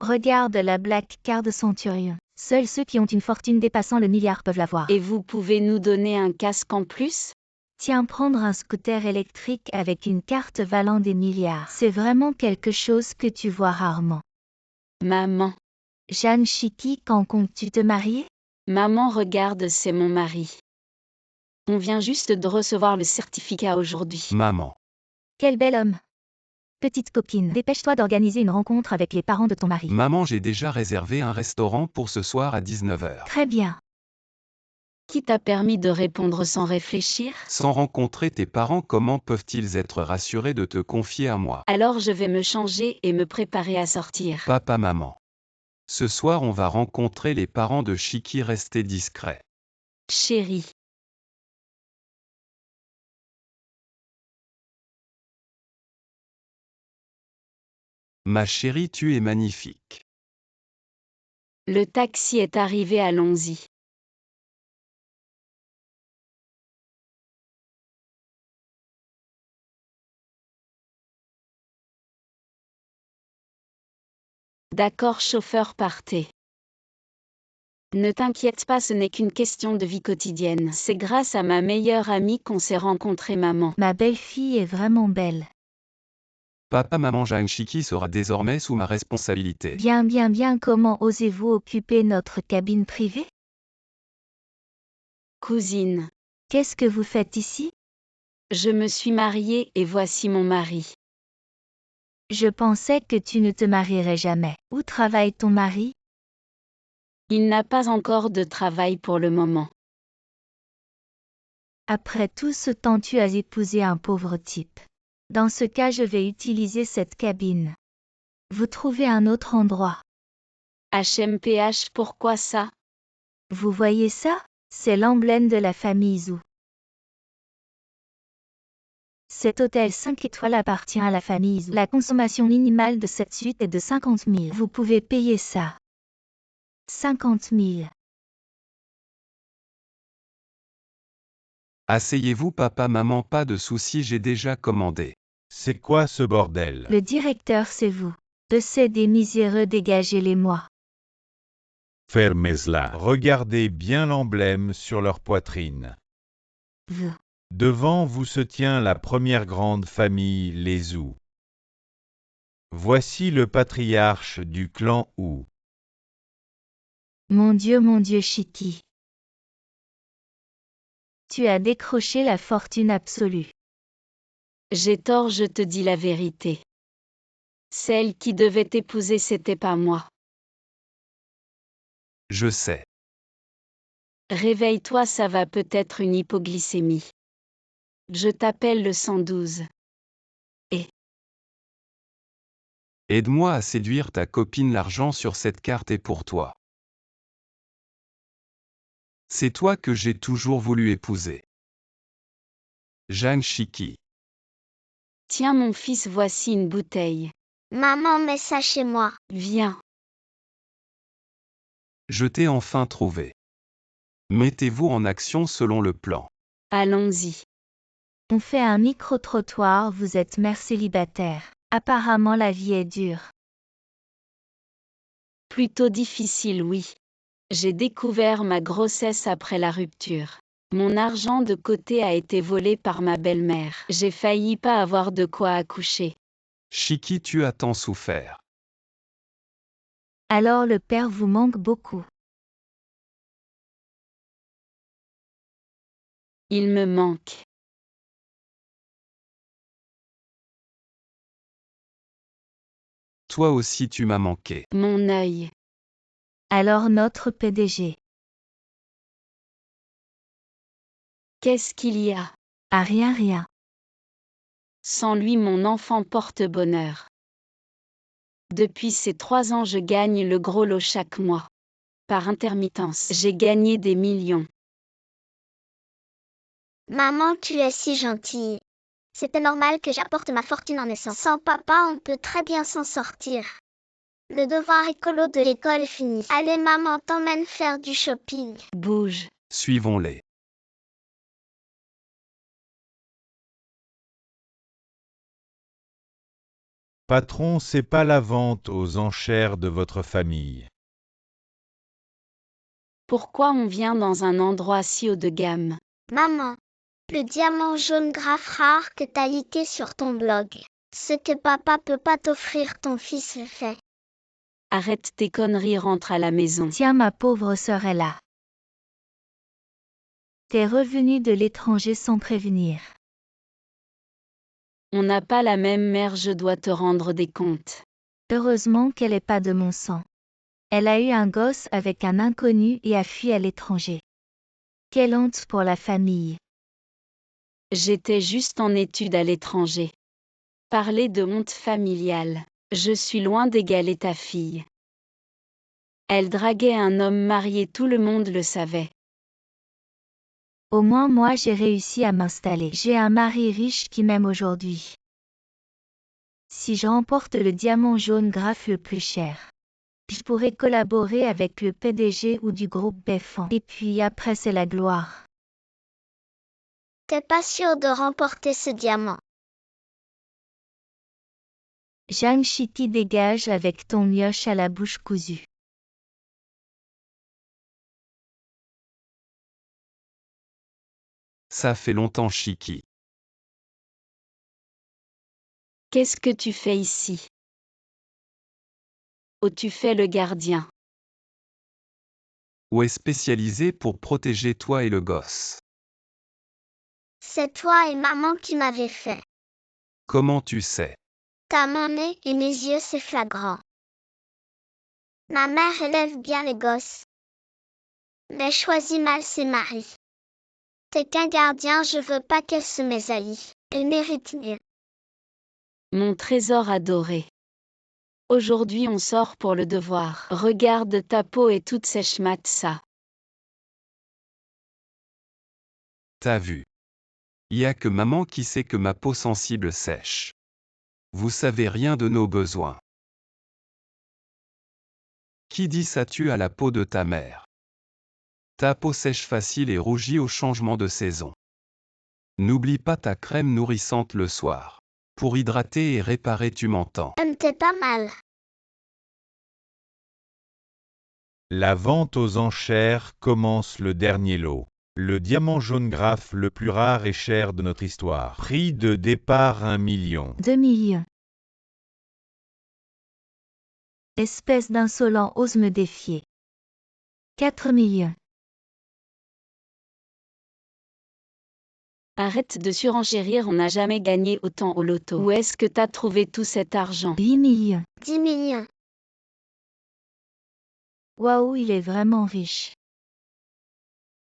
Regarde la Black Card Centurion. Seuls ceux qui ont une fortune dépassant le milliard peuvent l'avoir. Et vous pouvez nous donner un casque en plus? Tiens, prendre un scooter électrique avec une carte valant des milliards. C'est vraiment quelque chose que tu vois rarement. Maman. Jeanne Chiki, quand comptes-tu te marier? Maman, regarde, c'est mon mari. On vient juste de recevoir le certificat aujourd'hui. Maman. Quel bel homme. Petite copine, dépêche-toi d'organiser une rencontre avec les parents de ton mari. Maman, j'ai déjà réservé un restaurant pour ce soir à 19h. Très bien. Qui t'a permis de répondre sans réfléchir? Sans rencontrer tes parents, comment peuvent-ils être rassurés de te confier à moi? Alors je vais me changer et me préparer à sortir. Papa, maman. Ce soir, on va rencontrer les parents de Chiki, restez discrets. Chérie. Ma chérie, tu es magnifique. Le taxi est arrivé, allons-y. D'accord, chauffeur, partez. Ne t'inquiète pas, ce n'est qu'une question de vie quotidienne. C'est grâce à ma meilleure amie qu'on s'est rencontrés, maman. Ma belle-fille est vraiment belle. Papa, maman, Jeanne Chiki sera désormais sous ma responsabilité. Bien, bien, bien, comment osez-vous occuper notre cabine privée? Cousine. Qu'est-ce que vous faites ici? Je me suis mariée et voici mon mari. Je pensais que tu ne te marierais jamais. Où travaille ton mari? Il n'a pas encore de travail pour le moment. Après tout ce temps, tu as épousé un pauvre type. Dans ce cas, je vais utiliser cette cabine. Vous trouvez un autre endroit. HMPH, pourquoi ça? Vous voyez ça? C'est l'emblème de la famille Zhou. Cet hôtel 5 étoiles appartient à la famille Zhou. La consommation minimale de cette suite est de 50 000. Vous pouvez payer ça. 50 000. Asseyez-vous, papa, maman, pas de soucis, j'ai déjà commandé. C'est quoi ce bordel? Le directeur, c'est vous. De ces des miséreux, dégagez-les-moi. Fermez-la. Regardez bien l'emblème sur leur poitrine. Vous. Devant vous se tient la première grande famille, les Zhou. Voici le patriarche du clan Wu. Mon Dieu, Chiki. Tu as décroché la fortune absolue. J'ai tort, je te dis la vérité. Celle qui devait t'épouser, c'était pas moi. Je sais. Réveille-toi, ça va peut-être une hypoglycémie. Je t'appelle le 112. Aide-moi à séduire ta copine, l'argent sur cette carte est pour toi. C'est toi que j'ai toujours voulu épouser. Jeanne Chiki. Tiens mon fils, voici une bouteille. Maman, mets ça chez moi. Viens. Je t'ai enfin trouvé. Mettez-vous en action selon le plan. Allons-y. On fait un micro-trottoir, vous êtes mère célibataire. Apparemment la vie est dure. Plutôt difficile, oui. J'ai découvert ma grossesse après la rupture. Mon argent de côté a été volé par ma belle-mère. J'ai failli pas avoir de quoi accoucher. Chiki, tu as tant souffert. Alors le père vous manque beaucoup. Il me manque. Toi aussi tu m'as manqué. Mon œil. Alors notre PDG. Qu'est-ce qu'il y a? Ah rien, rien. Sans lui, mon enfant porte bonheur. Depuis ces 3 ans, je gagne le gros lot chaque mois. Par intermittence, j'ai gagné des millions. Maman, tu es si gentille. C'était normal que j'apporte ma fortune en naissant. Sans papa, on peut très bien s'en sortir. Le devoir écolo de l'école est fini. Allez, maman t'emmène faire du shopping. Bouge. Suivons-les. Patron, c'est pas la vente aux enchères de votre famille. Pourquoi on vient dans un endroit si haut de gamme? Maman, le diamant jaune grave rare que t'as liqué sur ton blog. Ce que papa peut pas t'offrir, ton fils le fait. Arrête tes conneries, rentre à la maison. Tiens, ma pauvre sœur est là. T'es revenue de l'étranger sans prévenir. On n'a pas la même mère, je dois te rendre des comptes. Heureusement qu'elle est pas de mon sang. Elle a eu un gosse avec un inconnu et a fui à l'étranger. Quelle honte pour la famille. J'étais juste en études à l'étranger. Parler de honte familiale. Je suis loin d'égaler ta fille. Elle draguait un homme marié, tout le monde le savait. Au moins moi j'ai réussi à m'installer. J'ai un mari riche qui m'aime aujourd'hui. Si je remporte le diamant jaune graphe le plus cher, je pourrais collaborer avec le PDG ou du groupe Beffan. Et puis après c'est la gloire. T'es pas sûr de remporter ce diamant. Zhang Shiti, dégage avec ton mioche à la bouche cousue. Ça fait longtemps, Chiki. Qu'est-ce que tu fais ici? Oh, tu fais le gardien. Ou est spécialisé pour protéger toi et le gosse. C'est toi et maman qui m'avez fait. Comment tu sais? T'as mon nez et mes yeux, c'est flagrant. Ma mère élève bien les gosses. Mais choisit mal ses maris. T'es qu'un gardien, je veux pas qu'elle se mésallie. Elle mérite mieux. Mon trésor adoré. Aujourd'hui on sort pour le devoir. Regarde, ta peau est toute sèche mat, ça. T'as vu? Y a que maman qui sait que ma peau sensible sèche. Vous savez rien de nos besoins. Qui dit ça tue à la peau de ta mère? Ta peau sèche facile et rougit au changement de saison. N'oublie pas ta crème nourrissante le soir. Pour hydrater et réparer, tu m'entends? T'es pas mal. La vente aux enchères commence, le dernier lot. Le diamant jaune graphe le plus rare et cher de notre histoire. Prix de départ 1 million. 2 millions. Espèce d'insolent, ose me défier. 4 millions. Arrête de surenchérir, on n'a jamais gagné autant au loto. Où est-ce que t'as trouvé tout cet argent? 8 millions. 10 millions. Waouh, il est vraiment riche.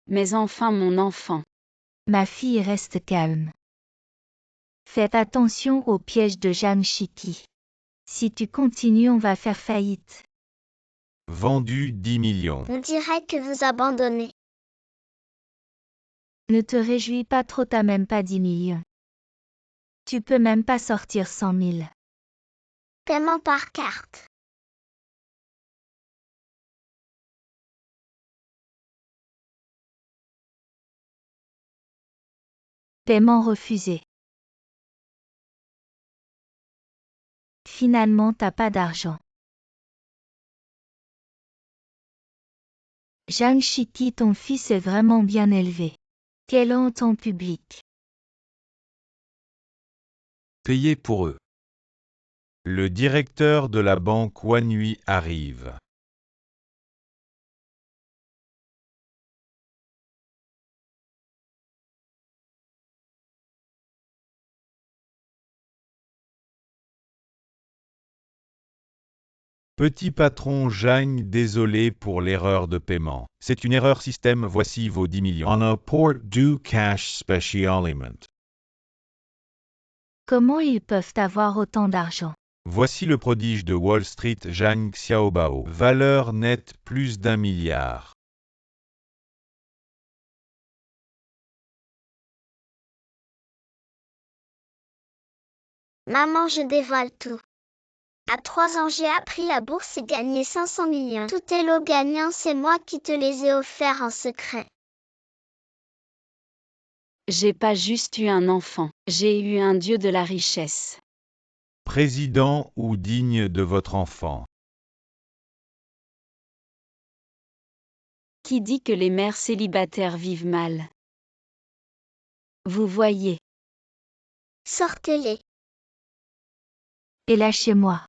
Mais enfin, mon enfant. Ma fille, reste calme. Faites attention au piège de Zhang Shiti. Si tu continues, on va faire faillite. Vendu 10 millions. On dirait que vous abandonnez. Ne te réjouis pas trop, t'as même pas 10 millions. Tu peux même pas sortir 100 000. Paiement par carte. Paiement refusé. Finalement, t'as pas d'argent. Zhang Shiti, ton fils est vraiment bien élevé. Quelle honte en public. Payez pour eux. Le directeur de la banque Wanhui arrive. Petit patron Zhang, désolé pour l'erreur de paiement. C'est une erreur système, voici vos 10 millions. On a port du cash specialement. Comment ils peuvent avoir autant d'argent? Voici le prodige de Wall Street, Zhang Xiaobao. Valeur nette plus d'1 milliard. Maman, je dévoile tout. À 3 ans, j'ai appris la bourse et gagné 500 millions. Tous tes lots gagnants, c'est moi qui te les ai offerts en secret. J'ai pas juste eu un enfant, j'ai eu un dieu de la richesse. Président ou digne de votre enfant. Qui dit que les mères célibataires vivent mal? Vous voyez. Sortez-les. Et lâchez-moi.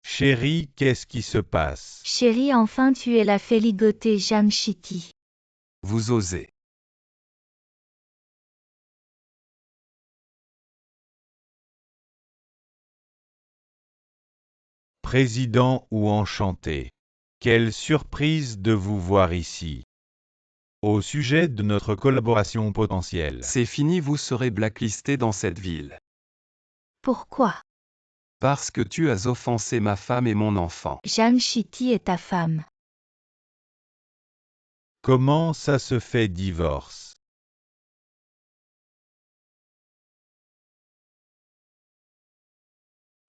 Chérie, qu'est-ce qui se passe? Chérie, enfin tu es la fait ligoter Jamshiti. Vous osez. Président ou enchanté. Quelle surprise de vous voir ici. Au sujet de notre collaboration potentielle. C'est fini, vous serez blacklisté dans cette ville. Pourquoi? Parce que tu as offensé ma femme et mon enfant. Jamshiti est ta femme. Comment ça se fait divorce?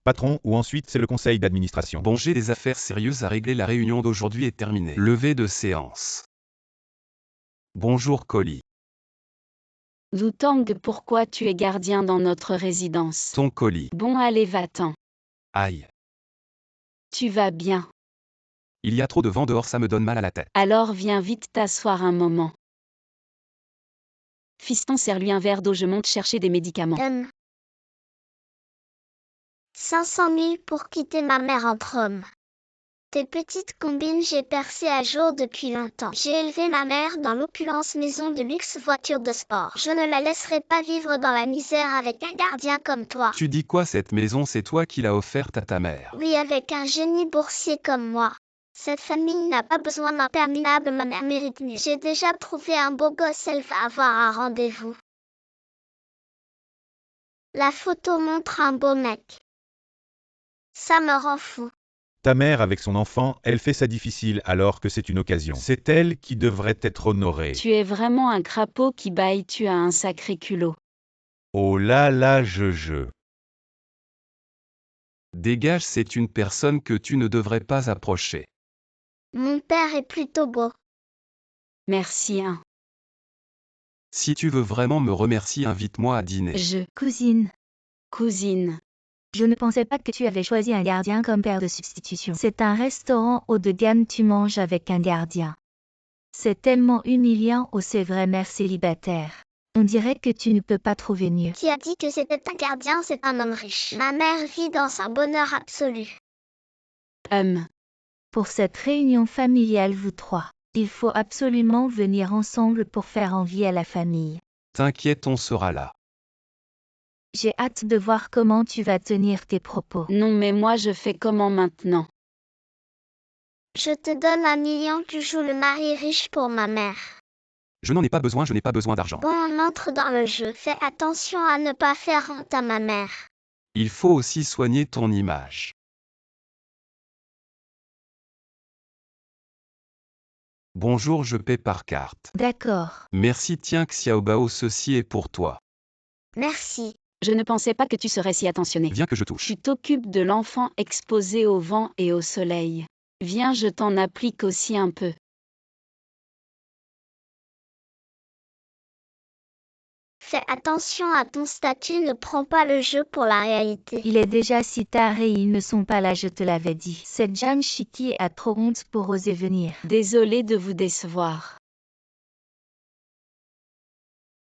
Patron ou ensuite c'est le conseil d'administration. Bon, j'ai des affaires sérieuses à régler, la réunion d'aujourd'hui est terminée. Levée de séance. Bonjour colis. Wutong, pourquoi tu es gardien dans notre résidence? Ton colis. Bon, allez, va-t'en. Aïe. Tu vas bien. Il y a trop de vent dehors, ça me donne mal à la tête. Alors viens vite t'asseoir un moment. Fiston, serre-lui un verre d'eau, je monte chercher des médicaments. 500 000 pour quitter ma mère entre hommes. Tes petites combines, j'ai percé à jour depuis longtemps. J'ai élevé ma mère dans l'opulence, maison de luxe, voiture de sport. Je ne la laisserai pas vivre dans la misère avec un gardien comme toi. Tu dis quoi? Cette maison, c'est toi qui l'as offerte à ta mère? Oui, avec un génie boursier comme moi. Cette famille n'a pas besoin d'interminable, ma mère mérite mieux. J'ai déjà trouvé un beau gosse, elle va avoir un rendez-vous. La photo montre un beau mec. Ça me rend fou. Ta mère avec son enfant, elle fait ça difficile alors que c'est une occasion. C'est elle qui devrait être honorée. Tu es vraiment un crapaud qui baille, tu as un sacré culot. Oh là là, je. Dégage, c'est une personne que tu ne devrais pas approcher. Mon père est plutôt beau. Merci, hein. Si tu veux vraiment me remercier, invite-moi à dîner. Cousine. Cousine. Je ne pensais pas que tu avais choisi un gardien comme père de substitution. C'est un restaurant haut de gamme, tu manges avec un gardien. C'est tellement humiliant, oh c'est vrai, mère célibataire. On dirait que tu ne peux pas trouver mieux. Qui a dit que c'était un gardien? C'est un homme riche. Ma mère vit dans un bonheur absolu. Pour cette réunion familiale, vous trois, il faut absolument venir ensemble pour faire envie à la famille. T'inquiète, on sera là. J'ai hâte de voir comment tu vas tenir tes propos. Non, mais moi je fais comment maintenant? Je te donne 1 million, tu joues le mari riche pour ma mère. Je n'en ai pas besoin, je n'ai pas besoin d'argent. Bon, on entre dans le jeu. Fais attention à ne pas faire honte à ma mère. Il faut aussi soigner ton image. Bonjour, je paie par carte. D'accord. Merci, tiens Xiaobao, ceci est pour toi. Merci. Je ne pensais pas que tu serais si attentionné. Viens que je touche. Tu t'occupes de l'enfant exposé au vent et au soleil. Viens, je t'en applique aussi un peu. Fais attention à ton statut, ne prends pas le jeu pour la réalité. Il est déjà si tard et ils ne sont pas là, je te l'avais dit. Cette Jamshiti a trop honte pour oser venir. Désolée de vous décevoir.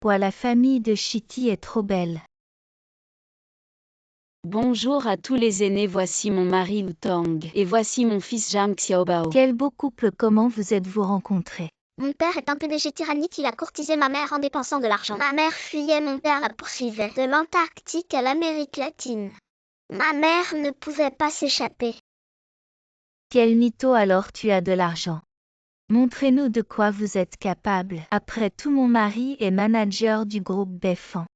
Ouais, la famille de Shiti est trop belle. Bonjour à tous les aînés, voici mon mari Wutong et voici mon fils Jang Xiaobao. Quel beau couple, comment vous êtes-vous rencontrés? Mon père est un PDG tyrannique, il a courtisé ma mère en dépensant de l'argent. Ma mère fuyait, mon père la poursuivait. De l'Antarctique à l'Amérique latine. Ma mère ne pouvait pas s'échapper. Quel mytho, alors tu as de l'argent. Montrez-nous de quoi vous êtes capable. Après tout, mon mari est manager du groupe Beffan.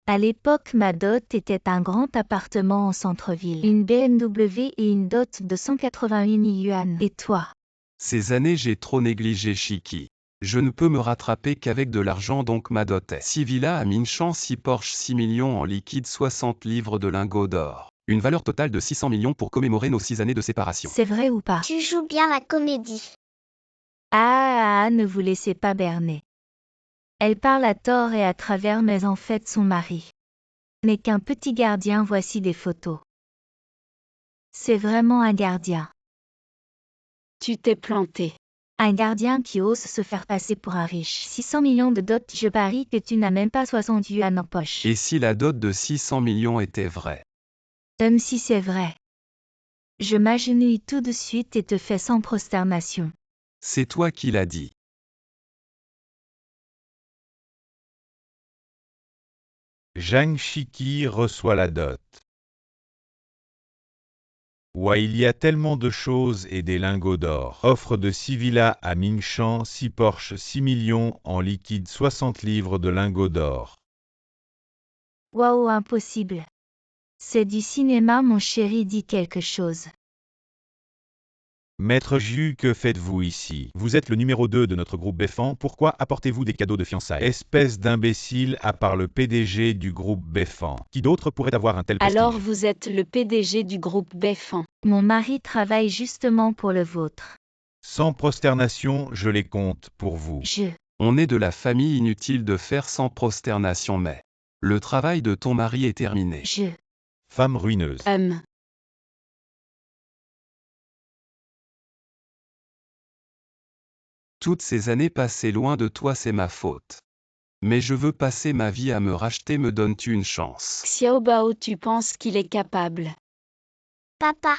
À l'époque, ma dot était un grand appartement en centre-ville, une BMW et une dot de 188 000 yuan. Et toi? Ces années, j'ai trop négligé Shiki. Je ne peux me rattraper qu'avec de l'argent, donc ma dot est 6 villas à Minchan, 6 Porsche, 6 millions en liquide, 60 livres de lingots d'or. Une valeur totale de 600 millions pour commémorer nos 6 années de séparation. C'est vrai ou pas? Tu joues bien la comédie. Ne vous laissez pas berner. Elle parle à tort et à travers mais en fait son mari n'est qu'un petit gardien. Voici des photos. C'est vraiment un gardien. Tu t'es planté. Un gardien qui ose se faire passer pour un riche. 600 millions de dot, je parie que tu n'as même pas 60 yuan en poche. Et si la dot de 600 millions était vraie? Si c'est vrai. Je m'agenouille tout de suite et te fais sans prosternation. C'est toi qui l'as dit. Zhang Shiki reçoit la dot. Ouais, il y a tellement de choses et des lingots d'or. Offre de 6 villas à Mingshan, 6 Porsche, 6 millions en liquide, 60 livres de lingots d'or. Waouh, impossible. C'est du cinéma, mon chéri, dit quelque chose. Maître Jus, que faites-vous ici? Vous êtes le numéro 2 de notre groupe Beffan, pourquoi apportez-vous des cadeaux de fiançailles? Espèce d'imbécile, à part le PDG du groupe Beffan. Qui d'autre pourrait avoir un tel prestige? Alors vous êtes le PDG du groupe Beffan. Mon mari travaille justement pour le vôtre. Sans prosternation, je les compte pour vous. On est de la famille, inutile de faire sans prosternation, mais le travail de ton mari est terminé. Femme ruineuse. Toutes ces années passées loin de toi, c'est ma faute. Mais je veux passer ma vie à me racheter, me donnes-tu une chance? Xiao Bao, tu penses qu'il est capable? Papa,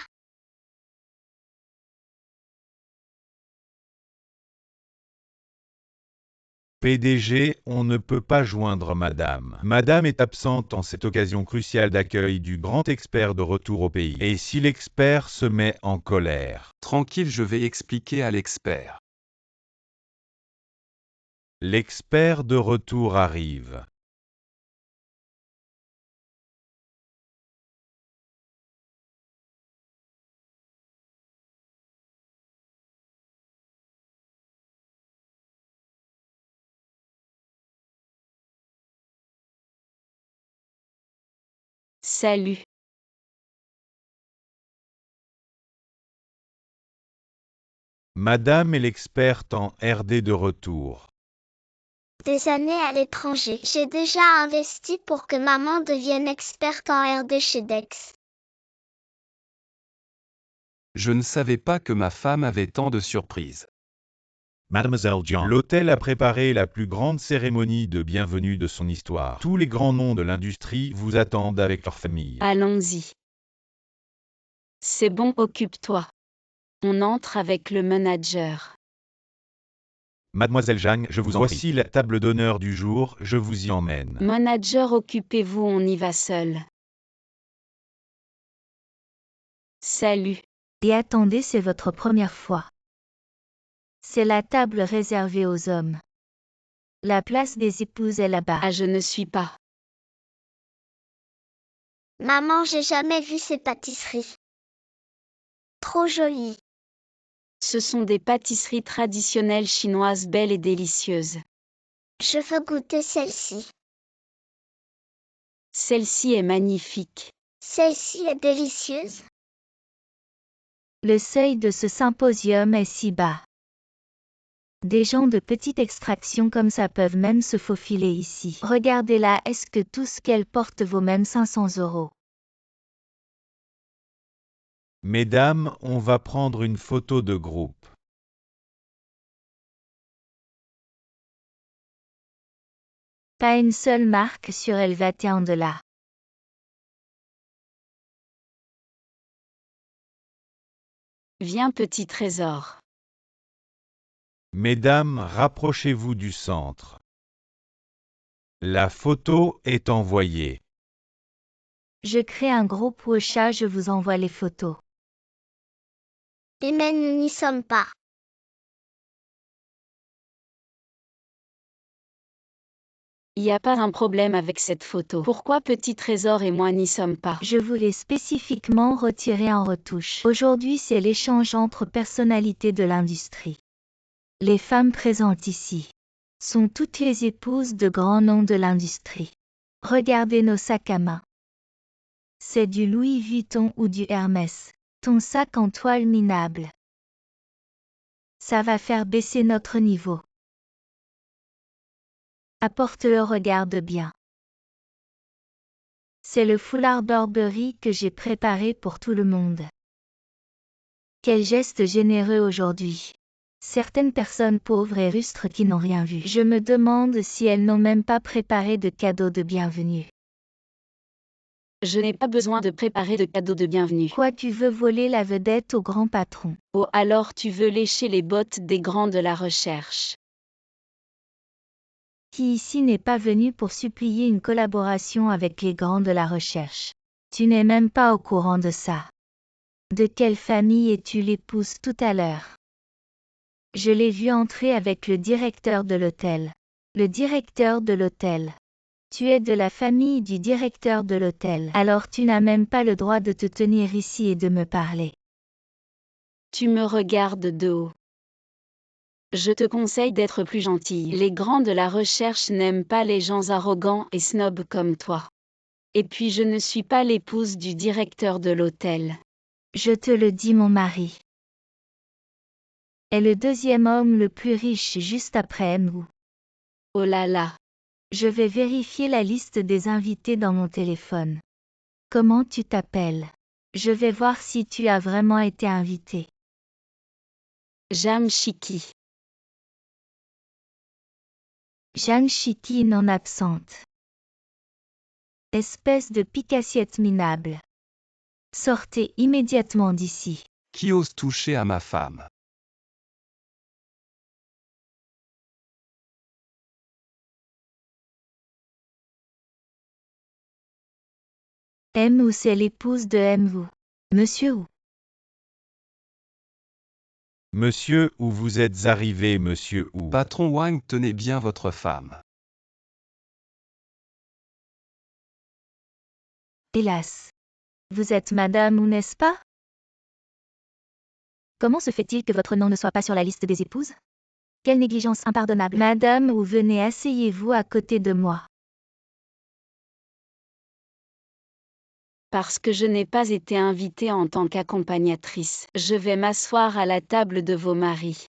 PDG, on ne peut pas joindre madame. Madame est absente en cette occasion cruciale d'accueil du grand expert de retour au pays. Et si l'expert se met en colère? Tranquille, je vais expliquer à l'expert. L'expert de retour arrive. Salut. Madame est l'experte en RD de retour. des années à l'étranger. J'ai déjà investi pour que maman devienne experte en RD chez Dex. Je ne savais pas que ma femme avait tant de surprises. Mademoiselle Jiang. L'hôtel a préparé la plus grande cérémonie de bienvenue de son histoire. Tous les grands noms de l'industrie vous attendent avec leur famille. Allons-y. C'est bon, occupe-toi. On entre avec le manager. Mademoiselle Zhang, je vous en prie. Voici la table d'honneur du jour, je vous y emmène. Manager, occupez-vous, on y va seul. Salut. Et attendez, c'est votre première fois. C'est la table réservée aux hommes. La place des épouses est là-bas. Ah, je ne suis pas. Maman, j'ai jamais vu ces pâtisseries. Trop jolies. Ce sont des pâtisseries traditionnelles chinoises belles et délicieuses. Je veux goûter celle-ci. Celle-ci est magnifique. Celle-ci est délicieuse. Le seuil de ce symposium est si bas. Des gens de petite extraction comme ça peuvent même se faufiler ici. Regardez-la, est-ce que tout ce qu'elle porte vaut même 500 €? Mesdames, on va prendre une photo de groupe. Pas une seule marque sur elle, 21 $. Viens, petit trésor. Mesdames, rapprochez-vous du centre. La photo est envoyée. Je crée un groupe WhatsApp, je vous envoie les photos. Mais nous n'y sommes pas. Il n'y a pas un problème avec cette photo. Pourquoi petit trésor et moi n'y sommes pas? Je voulais spécifiquement retirer en retouche. Aujourd'hui, c'est l'échange entre personnalités de l'industrie. Les femmes présentes ici sont toutes les épouses de grands noms de l'industrie. Regardez nos sacs à main. C'est du Louis Vuitton ou du Hermès. Ton sac en toile minable. Ça va faire baisser notre niveau. Apporte-le, regarde bien. C'est le foulard Burberry que j'ai préparé pour tout le monde. Quel geste généreux aujourd'hui. Certaines personnes pauvres et rustres qui n'ont rien vu. Je me demande si elles n'ont même pas préparé de cadeau de bienvenue. Je n'ai pas besoin de préparer de cadeau de bienvenue. Quoi, tu veux voler la vedette au grand patron? Oh, alors tu veux lécher les bottes des grands de la recherche. Qui ici n'est pas venu pour supplier une collaboration avec les grands de la recherche? Tu n'es même pas au courant de ça. De quelle famille es-tu l'épouse tout à l'heure? Je l'ai vu entrer avec le directeur de l'hôtel. Le directeur de l'hôtel. Tu es de la famille du directeur de l'hôtel. Alors tu n'as même pas le droit de te tenir ici et de me parler. Tu me regardes de haut. Je te conseille d'être plus gentille. Les grands de la recherche n'aiment pas les gens arrogants et snobs comme toi. Et puis je ne suis pas l'épouse du directeur de l'hôtel. Je te le dis, mon mari est le deuxième homme le plus riche juste après nous. Oh là là. Je vais vérifier la liste des invités dans mon téléphone. Comment tu t'appelles? Je vais voir si tu as vraiment été invité. Jamshiki. Jamshiki non absente. Espèce de pique-assiette minable. Sortez immédiatement d'ici. Qui ose toucher à ma femme? M ou c'est l'épouse de M vous? Monsieur ou? Monsieur, où vous êtes arrivé, monsieur où? Patron Wang, tenez bien votre femme. Hélas. Vous êtes madame ou n'est-ce pas? Comment se fait-il que votre nom ne soit pas sur la liste des épouses? Quelle négligence impardonnable. Madame ou venez, asseyez-vous à côté de moi. Parce que je n'ai pas été invitée en tant qu'accompagnatrice, je vais m'asseoir à la table de vos maris.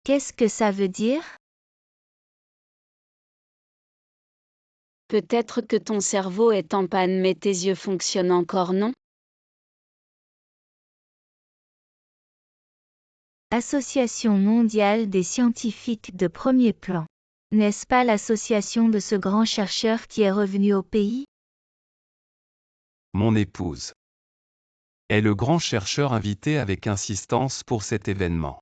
Qu'est-ce que ça veut dire? Peut-être que ton cerveau est en panne mais tes yeux fonctionnent encore, non? Association mondiale des scientifiques de premier plan. N'est-ce pas l'association de ce grand chercheur qui est revenu au pays? Mon épouse est le grand chercheur invité avec insistance pour cet événement.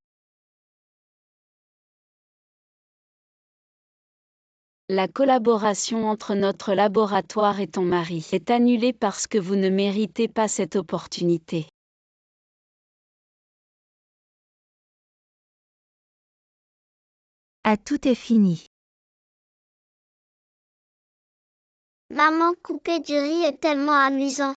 La collaboration entre notre laboratoire et ton mari est annulée parce que vous ne méritez pas cette opportunité. Ah, tout est fini. Maman, couper du riz est tellement amusant.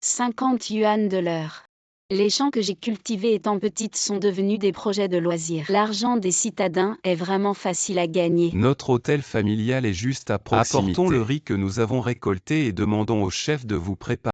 50 yuan de l'heure. Les champs que j'ai cultivés étant petite sont devenus des projets de loisirs. L'argent des citadins est vraiment facile à gagner. Notre hôtel familial est juste à proximité. Apportons le riz que nous avons récolté et demandons au chef de vous préparer